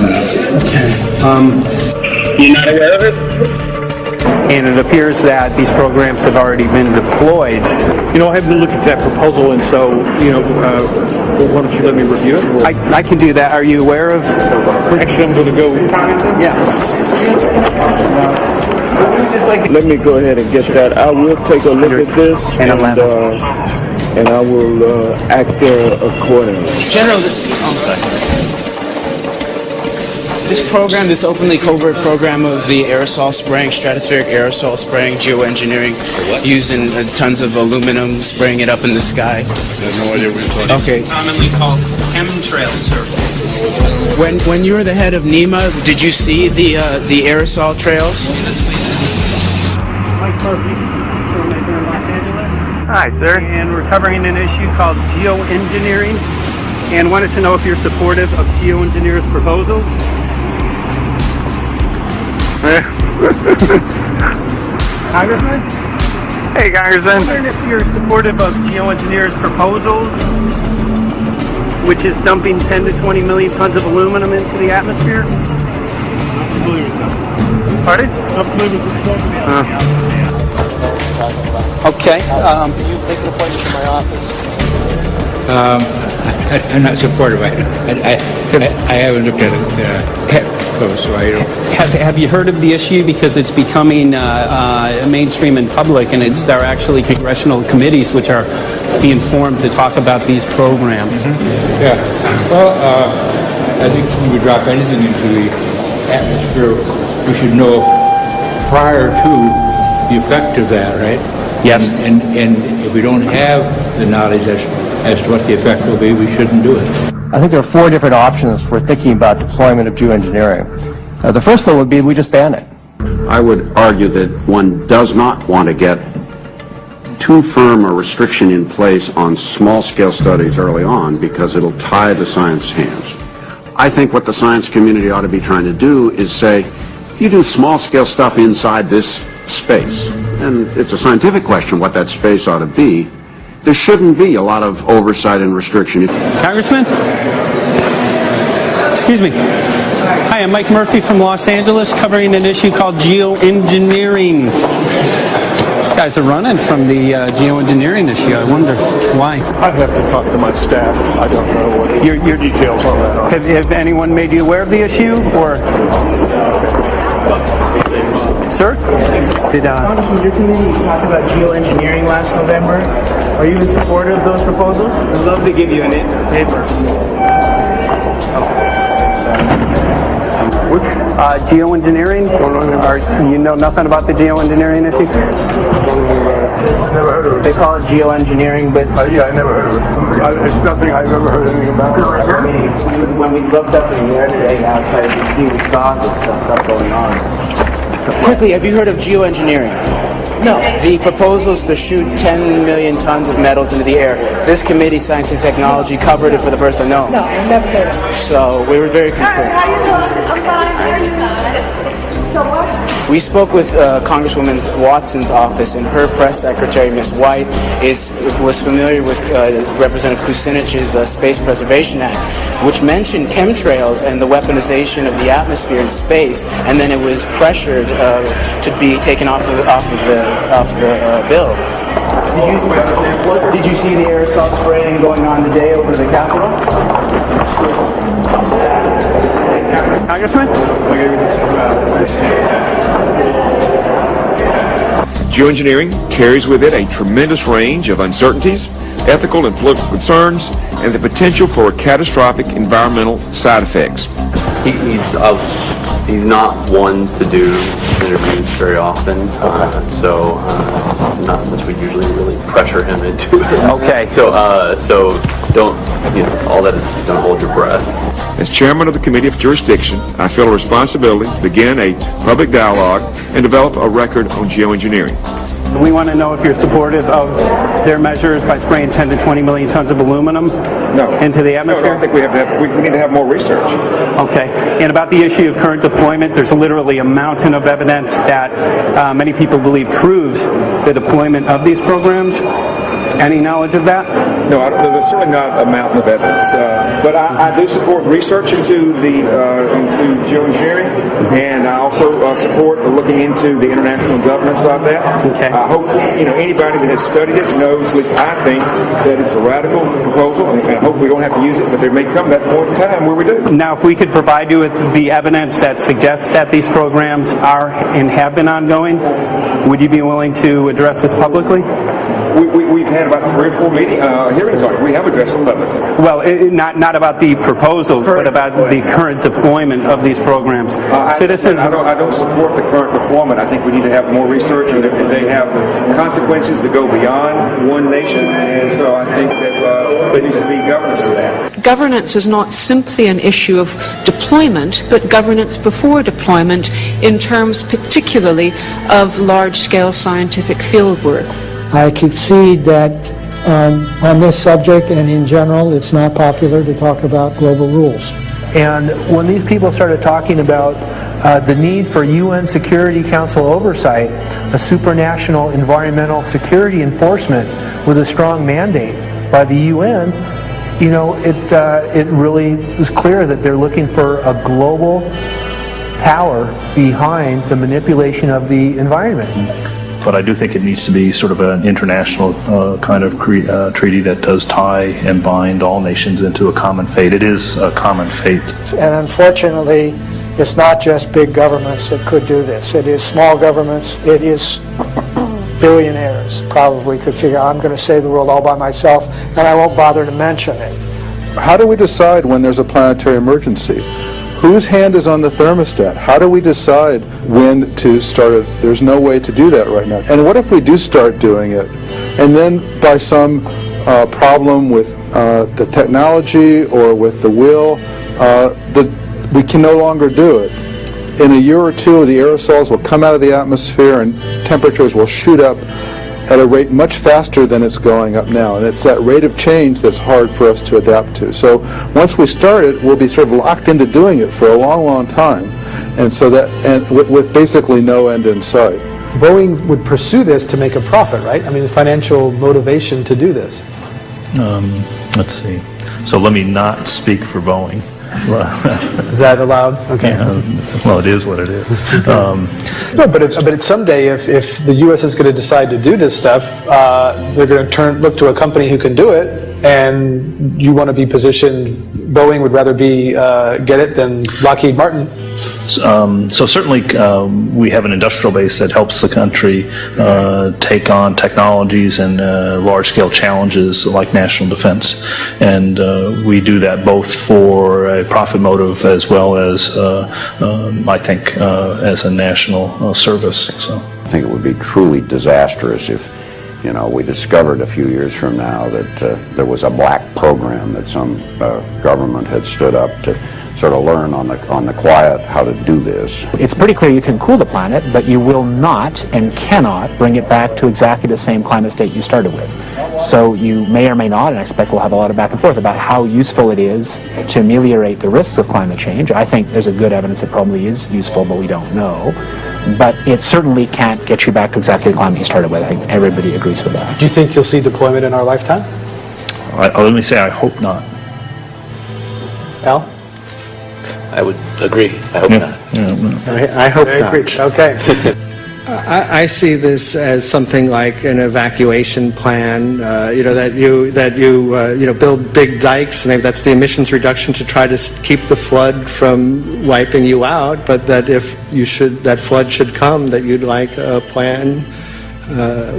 You're not aware of it? And it appears that these programs have already been deployed. You know, I haven't looked at that proposal, and so, why don't you let me review it? I can do that. Are you aware of? Actually, I'm going to go. Yeah. Let me go ahead and get that. I will take a look at this, and I will act accordingly. General, this program, this openly covert program of the aerosol spraying, stratospheric aerosol spraying, geoengineering, using tons of aluminum, spraying it up in the sky. I have no idea what you're talking about. Okay. Commonly called chemtrail survey. When you were the head of NEMA, did you see the aerosol trails? Mike Murphy, filmmaker in Los Angeles. Hi, sir. And we're covering an issue called geoengineering, and wanted to know if you're supportive of geoengineers' proposals. Congressman? Hey, Congressman. I'm wondering if you're supportive of geoengineers' proposals, which is dumping 10 to 20 million tons of aluminum into the atmosphere. I'm familiar with that. Pardon? I'm familiar with that. Okay. Can you make an appointment to my office? I'm not supportive. I haven't looked at it close, so I don't. Have you heard of the issue? Because it's becoming mainstream in public, and there are actually congressional committees which are being formed to talk about these programs. Mm-hmm. Yeah. Well, I think when we drop anything into the atmosphere, we should know prior to the effect of that, right? Yes. And if we don't have the knowledge as to what the effect will be, we shouldn't do it. I think there are 4 different options for thinking about deployment of geoengineering. The first one would be we just ban it. I would argue that one does not want to get too firm a restriction in place on small-scale studies early on because it'll tie the science hands. I think what the science community ought to be trying to do is say, you do small-scale stuff inside this space, and it's a scientific question what that space ought to be. There shouldn't be a lot of oversight and restriction. Congressman? Excuse me. Hi, I'm Mike Murphy from Los Angeles, covering an issue called geoengineering. These guys are running from the geoengineering issue. I wonder why. I'd have to talk to my staff. I don't know what your details on that are. Have anyone made you aware of the issue, or? Sir? Congressman, your committee talked about geoengineering last November. Are you in support of those proposals? I'd love to give you a paper. Which? Geoengineering? Or you know nothing about the geoengineering issue? Never heard of it. They call it geoengineering, but Yeah, I never heard of it. It's nothing I've ever heard anything about. when we looked up in the air today outside of DC, we saw this stuff going on. Quickly, have you heard of geoengineering? No. The proposals to shoot 10 million tons of metals into the air. This committee, Science and Technology, covered it for the first time. No. No, I've never heard of it. So we were very concerned. How you doing? I'm fine. How are you? So what? We spoke with Congresswoman Watson's office, and her press secretary, Ms. White, was familiar with Representative Kucinich's Space Preservation Act, which mentioned chemtrails and the weaponization of the atmosphere in space, and then it was pressured to be taken off the bill. Did you see the aerosol spraying going on today over the Capitol? Congressman? Geoengineering carries with it a tremendous range of uncertainties, ethical and political concerns, and the potential for catastrophic environmental side effects. He's not one to do interviews very often, so not unless we usually really pressure him into it. Okay. So don't, all that is, don't hold your breath. As chairman of the Committee of Jurisdiction, I feel a responsibility to begin a public dialogue and develop a record on geoengineering. We want to know if you're supportive of their measures by spraying 10 to 20 million tons of aluminum into the atmosphere? No, I think we need to have more research. Okay. And about the issue of current deployment, there's literally a mountain of evidence that many people believe proves the deployment of these programs. Any knowledge of that? No, there's certainly not a mountain of evidence. But I do support research into geoengineering, and I also support looking into the international governance of that. Okay. I hope anybody that has studied it knows, at least I think, that it's a radical proposal, and I hope we don't have to use it, but there may come that point in time where we do. Now, if we could provide you with the evidence that suggests that these programs are and have been ongoing, would you be willing to address this publicly? We've had about 3 or 4 hearings on it. We have addressed them publicly. Well, not about the proposals, but about the current deployment of these programs. Citizens. I don't support the current deployment. I think we need to have more research, and they have consequences that go beyond one nation, and so I think that there needs to be governance to that. Governance is not simply an issue of deployment, but governance before deployment in terms particularly of large-scale scientific fieldwork. I concede that on this subject and in general, it's not popular to talk about global rules. And when these people started talking about the need for UN Security Council oversight, a supranational environmental security enforcement with a strong mandate by the UN, it really is clear that they're looking for a global power behind the manipulation of the environment. But I do think it needs to be sort of an international kind of treaty that does tie and bind all nations into a common fate. It is a common fate. And unfortunately, it's not just big governments that could do this. It is small governments. It is billionaires probably could figure, I'm going to save the world all by myself, and I won't bother to mention it. How do we decide when there's a planetary emergency? Whose hand is on the thermostat? How do we decide when to start it? There's no way to do that right now. And what if we do start doing it, and then by some problem with the technology or with the will, we can no longer do it? In a year or two, the aerosols will come out of the atmosphere and temperatures will shoot up at a rate much faster than it's going up now. And it's that rate of change that's hard for us to adapt to. So once we start it, we'll be sort of locked into doing it for a long, long time. And so with basically no end in sight. Boeing would pursue this to make a profit, right? I mean, the financial motivation to do this. Let's see. So let me not speak for Boeing. Is that allowed? Okay. Yeah, well, it is what it is. No, but someday, if the U.S. is going to decide to do this stuff, they're going to look to a company who can do it, and you want to be positioned, Boeing would rather be get it than Lockheed Martin. So certainly we have an industrial base that helps the country take on technologies and large-scale challenges like national defense. And we do that both for a profit motive as well as, I think, as a national service. So I think it would be truly disastrous if, you know, we discovered a few years from now that there was a black program that some government had stood up to sort of learn on the quiet how to do this. It's pretty clear you can cool the planet, but you will not and cannot bring it back to exactly the same climate state you started with. So you may or may not, and I expect we'll have a lot of back and forth about how useful it is to ameliorate the risks of climate change. I think there's a good evidence it probably is useful, but we don't know. But it certainly can't get you back to exactly the climate you started with. I think everybody agrees with that. Do you think you'll see deployment in our lifetime? let me say I hope not. Al? I would agree. I hope not. I hope not. Okay. I see this as something like an evacuation plan. That you build big dikes. Maybe that's the emissions reduction to try to keep the flood from wiping you out. But that if that flood should come, that you'd like a plan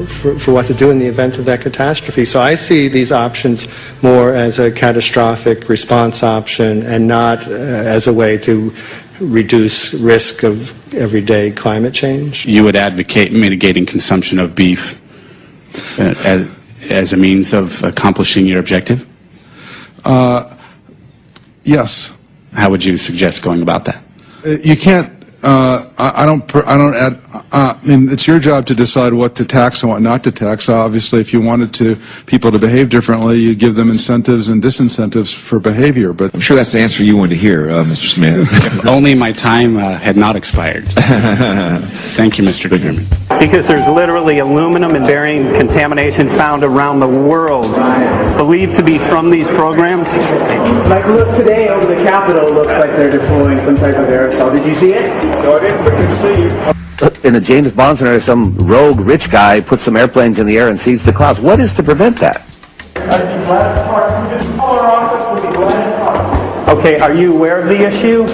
for what to do in the event of that catastrophe. So I see these options more as a catastrophic response option and not as a way to reduce risk of everyday climate change. You would advocate mitigating consumption of beef as a means of accomplishing your objective? Yes. How would you suggest going about that? You can't. I mean, it's your job to decide what to tax and what not to tax. Obviously, if you wanted people to behave differently, you give them incentives and disincentives for behavior. But I'm sure that's the answer you wanted to hear, Mr. Smith. If only my time had not expired. Thank you, Mr. Chairman. Because there's literally aluminum and barium contamination found around the world, believed to be from these programs. Like, look today over the Capitol, looks like they're deploying some type of aerosol. Did you see it? No, I didn't, but I can see you. In a James Bond scenario, some rogue rich guy puts some airplanes in the air and seeds the clouds. What is to prevent that? Okay, are you aware of the issue?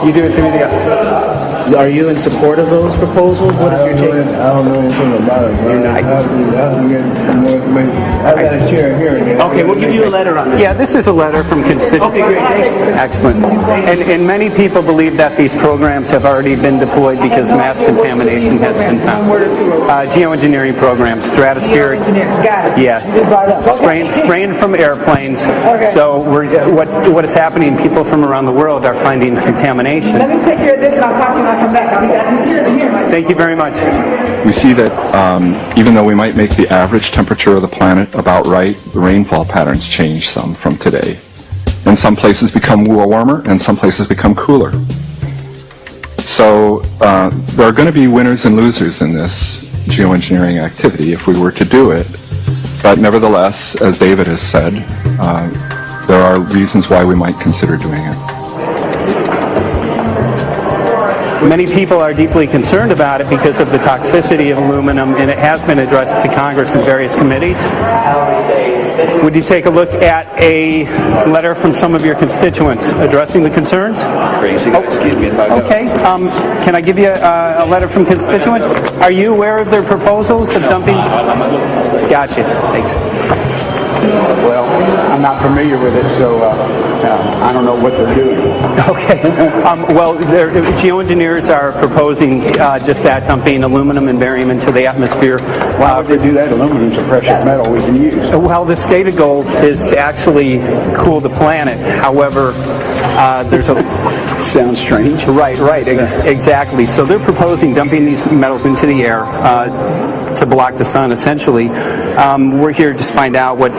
You do it through the... Are you in support of those proposals? What is your take? I don't know anything about it. I have to get more information. I've got a chair here. Okay, we'll give you a letter on that. Yeah, this is a letter from constituents. Okay, great. Excellent. And many people believe that these programs have already been deployed because mass contamination has been found. Geoengineering programs, stratospheric. Got it. Yeah. Spraying from airplanes. So what is happening? People from around the world are finding contamination. Let me take care of this and I'll talk to you when I come back. I'll be back. These chairs are here. Thank you very much. We see that even though we might make the average temperature of the planet about right, the rainfall patterns change some from today. And some places become warmer and some places become cooler. So there are going to be winners and losers in this geoengineering activity if we were to do it. But nevertheless, as David has said, there are reasons why we might consider doing it. Many people are deeply concerned about it because of the toxicity of aluminum, and it has been addressed to Congress in various committees. Would you take a look at a letter from some of your constituents addressing the concerns? Excuse me. Okay. Can I give you a letter from constituents? Are you aware of their proposals of dumping? Gotcha. Thanks. Well, I'm not familiar with it, so I don't know what they're doing. Okay. Well, geoengineers are proposing just that, dumping aluminum and barium into the atmosphere. Why would they do that? Aluminum's a precious metal we can use. Well, the stated goal is to actually cool the planet. However, there's a... Sounds strange. Right, exactly. So they're proposing dumping these metals into the air to block the sun, essentially. We're here to just find out what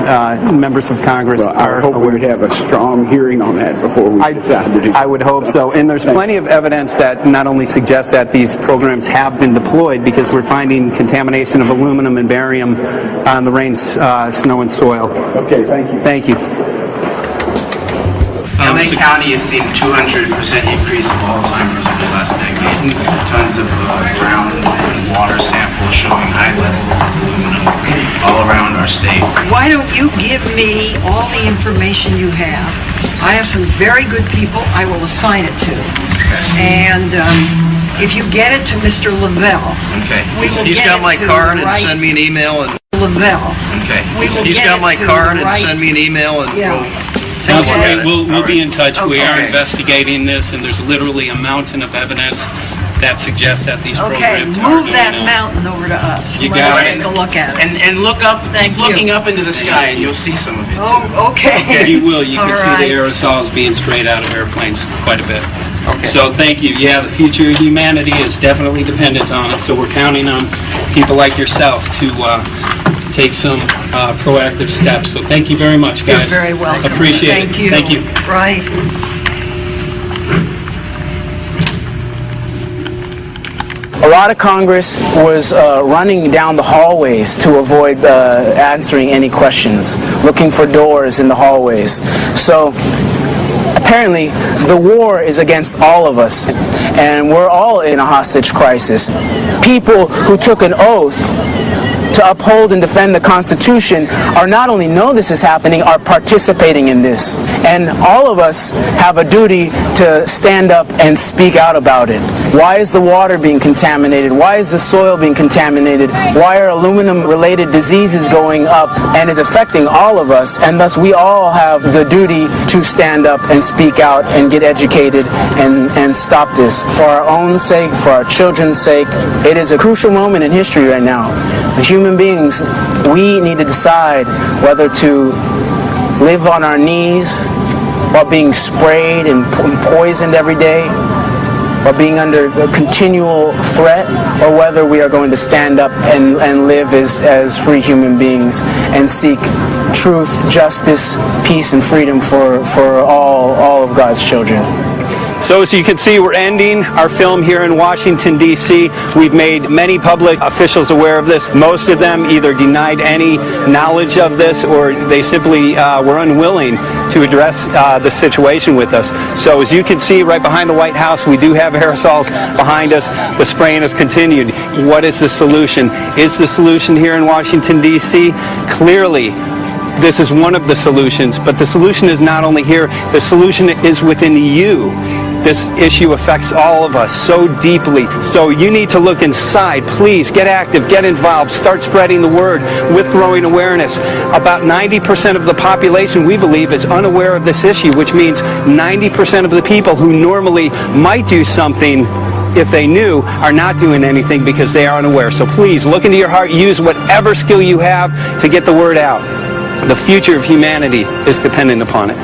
members of Congress are... I hope we would have a strong hearing on that before we decide to do that. I would hope so. And there's plenty of evidence that not only suggests that these programs have been deployed, because we're finding contamination of aluminum and barium on the rain, snow, and soil. Okay, thank you. Thank you. LA County has seen 200% increase of Alzheimer's over the last decade. Tons of ground and water samples showing high levels of aluminum all around our why don't you give me all the information you have? I have some very good people I will assign it to. And if you get it to Mr. Lavelle, we will He's get got it my to card the and right send me an email and Lavelle. We will He's get got it my to card the and right- send me an email and Yeah. Sounds Okay. great. We'll be in touch. We are Okay. investigating this, and there's literally a mountain of evidence that suggests that these Okay, programs are move going that out. mountain over to us. You Let got us it. take a look at it. And look up, Thank you. looking up into the sky, and you'll see some of it. Oh, okay. You will. You can All see right. the aerosols being sprayed out of airplanes quite a bit. So thank you. Yeah, the future of humanity is definitely dependent on it. So we're counting on people like yourself to take some proactive steps. So thank you very much, guys. You're very welcome. Appreciate Thank it. you. Thank you. Right. A lot of Congress was running down the hallways to avoid answering any questions, looking for doors in the hallways. So apparently the war is against all of us, and we're all in a hostage crisis. People who took an oath to uphold and defend the Constitution are not only know this is happening, are participating in this. And all of us have a duty to stand up and speak out about it. Why is the water being contaminated? Why is the soil being contaminated? Why are aluminum-related diseases going up? And it's affecting all of us, and thus we all have the duty to stand up and speak out and get educated and stop this. For our own sake, for our children's sake, it is a crucial moment in history right now. The human beings, we need to decide whether to live on our knees while being sprayed and poisoned every day, or being under a continual threat, or whether we are going to stand up and live as free human beings and seek truth, justice, peace, and freedom for all of God's children. So as you can see, we're ending our film here in Washington, D.C. We've made many public officials aware of this. Most of them either denied any knowledge of this, or they simply were unwilling to address the situation with us. So as you can see right behind the White House, we do have aerosols behind us. The spraying has continued. What is the solution? Is the solution here in Washington, D.C.? Clearly, this is one of the solutions, but the solution is not only here, the solution is within you. This issue affects all of us so deeply. So you need to look inside. Please get active, get involved, start spreading the word with growing awareness. About 90% of the population, we believe, is unaware of this issue, which means 90% of the people who normally might do something if they knew are not doing anything because they are unaware. So please look into your heart, use whatever skill you have to get the word out. The future of humanity is dependent upon it.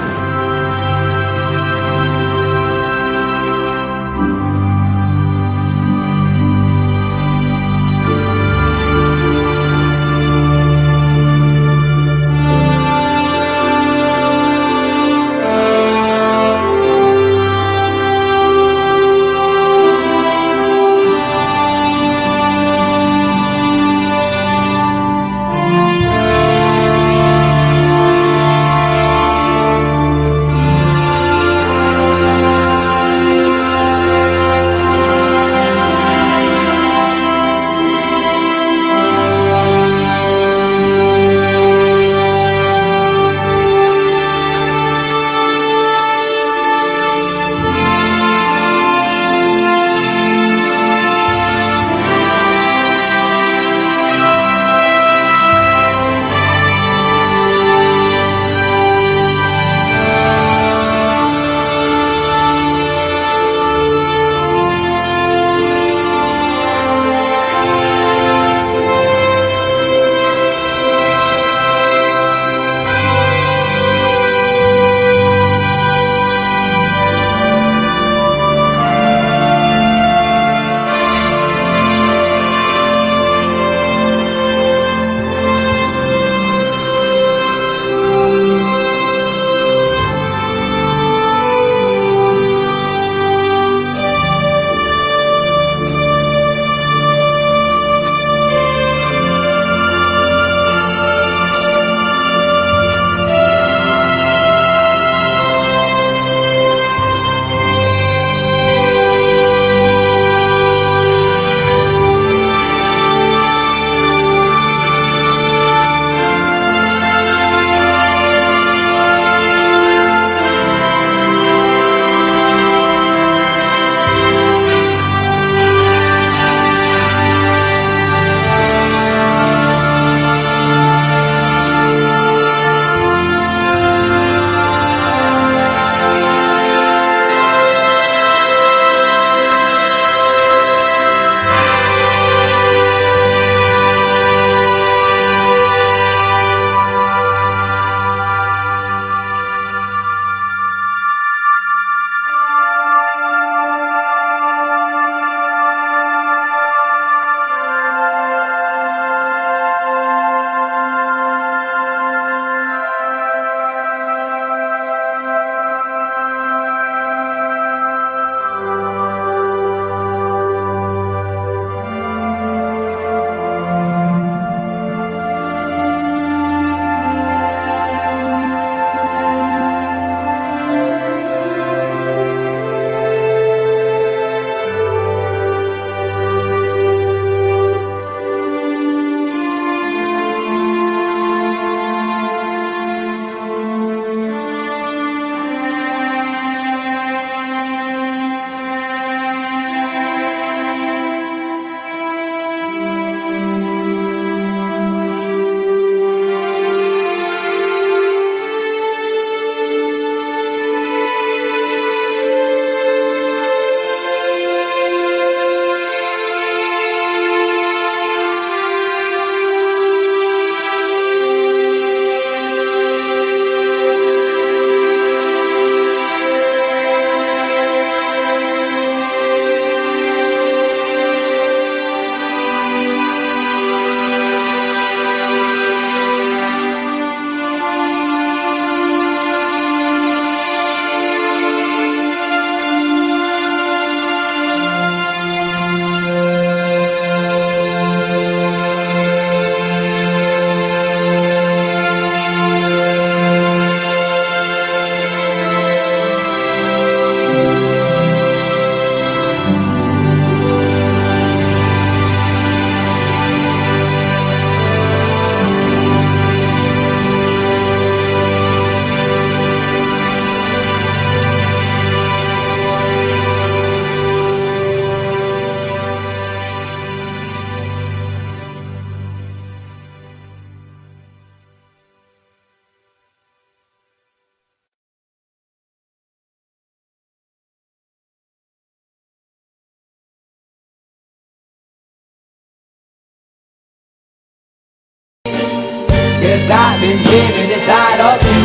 'Cause I've been living inside of you.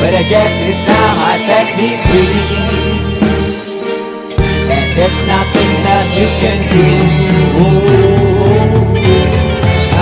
But I guess it's time I set me free. And there's nothing that you can do.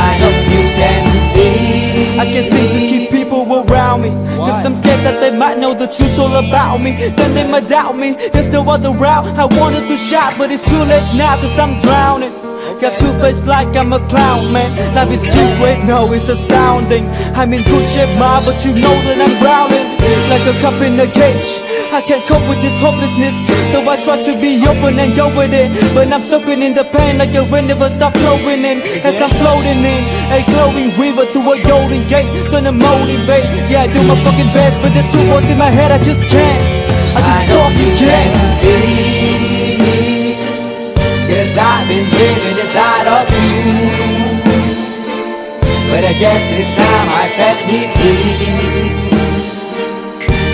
I hope you can see. I can't seem to keep people around me. Cause I'm scared that they might know the truth all about me. Then they might doubt me. There's no other route. I wanted to shout, but it's too late now cause I'm drowning. Got two face like I'm a clown, man. Life is too great, no, it's astounding. I'm in good shape, ma, but you know that I'm drowning. Like a cup in a cage. I can't cope with this hopelessness. Though I try to be open and go with it, but I'm soaking in the pain like the rain never stop flowing in. As I'm floating in a glowing river through a golden gate, trying to motivate. Yeah, I do my fucking best, but there's two voices in my head, I just can't. I just fucking can't. Cause I've been living inside of you. But I guess it's time I set me free.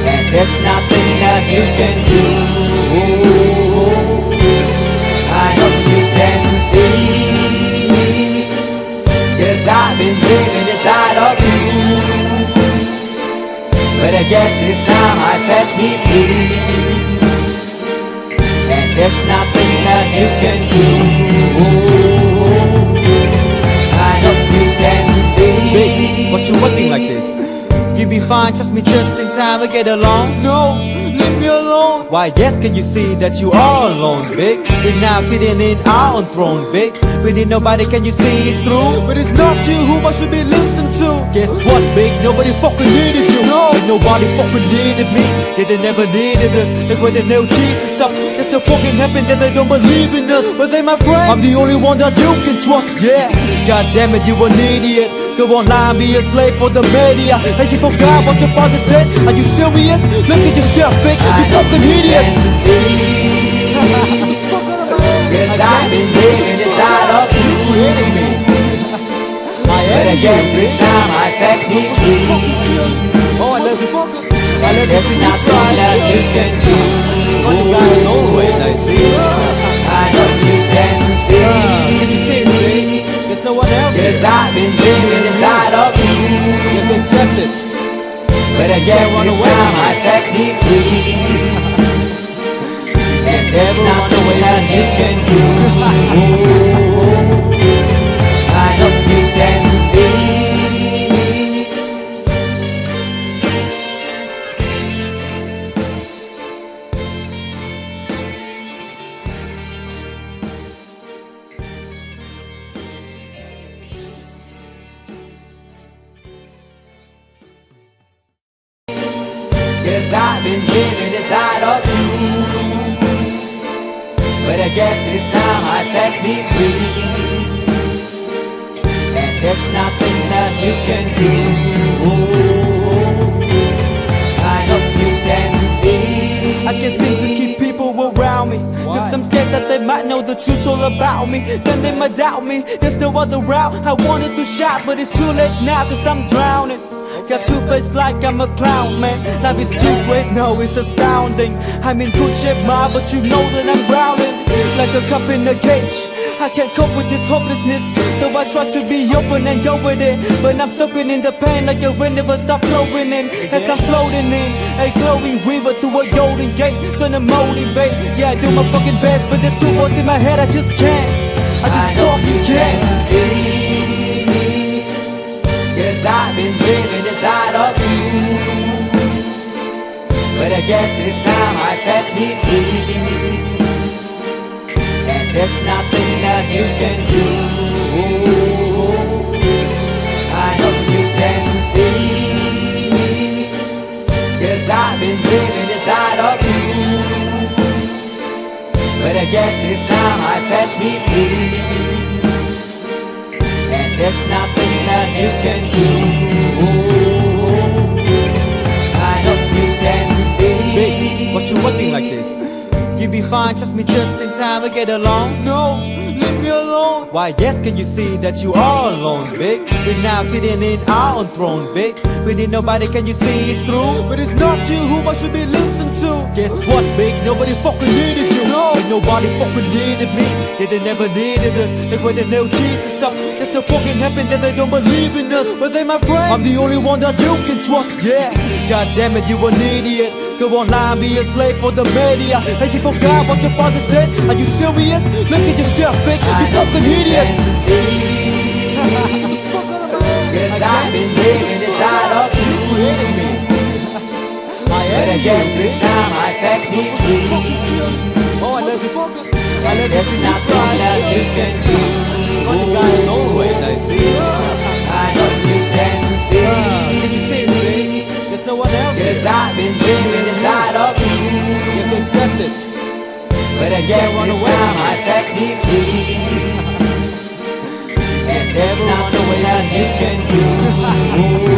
And there's nothing that you can do. I hope you can see. Cause I've been living inside of you. But I guess it's time I set me free. And there's nothing that you can do. I hope you can see. Babe, what you looking like this? You be fine, trust me just in time we get along. No, leave me alone. Why yes, can you see that you are alone, big? We're now sitting in our own throne, big. We need nobody, can you see it through? But it's not you who I should be listening to. Guess what, big? Nobody fucking needed you. No, and nobody fucking needed me. Yeah, they never needed us. Like when they nailed Jesus up, there's no fucking heaven that they don't believe in us. But they my friend, I'm the only one that you can trust. Yeah, god damn it, you an idiot. Go online, be a slave for the media. Like you forgot what your father said. Are you serious? Look at yourself, big. You fucking idiots. Cause I've been living inside of you. But I guess this time I set me free. Oh, I love you. I love There's nothing that you can do. Funny guy is always I see. I hope you can see. Can you see me? There's no one else. Cause I've been living inside of you. You have to accept it. But I guess this time I set me free. And there's nothing that you can do. I hope you can see. Cause I've been living inside of you. But I guess it's time I set me free. And there's nothing that you can do. I hope you can see. I can't seem to keep people around me. Cause I'm scared that they might know the truth all about me. Then they might doubt me. There's no other route. I wanted to shout, but it's too late now cause I'm drowning. Got two face like I'm a clown, man. Life is too great, no, it's astounding. I'm in good shape, ma, but you know that I'm drowning. Like a cup in a cage. I can't cope with this hopelessness. Though I try to be open and go with it, but I'm soaking in the pain like the rain never stop flowing in. As I'm floating in a glowing river through a golden gate, trying to motivate. Yeah, I do my fucking best, but there's two voices in my head, I just can't. I just fucking can't. Cause I've been living inside of you. But I guess it's time I set me free. And there's nothing that you can do. I hope you can see. Cause I've been living inside of you. But I guess it's time I set me free. And there's nothing that you can do. I hope you can see. Babe, what you looking like this? You be fine, trust me just in time we get along. No, leave me alone. Why yes, can you see that you are alone, big? We're now sitting in our own throne, big. We need nobody, can you see it through? But it's not you who I should be listening to. Guess what, big? Nobody fucking needed you. No, and nobody fucking needed me. Yeah, they never needed us. Like when they nailed Jesus up, there's no the fucking happen that they don't believe in us. But they my friend, I'm the only one that you can trust, yeah. God damn it, you an idiot. Go online, be a slave for the media. And you forgot what your father said? Are you serious? Look at yourself, bitch, you fucking idiots. Cause I've been living inside of you. But I guess this time I set me free. Oh, I love you. I love There's nothing that you can do. Funny guy is always, I see. I know you can see. Can you see me? There's no one else. Cause I've been living inside of you. You have to accept it. But I guess this time I set me free. And there's nothing that you can do.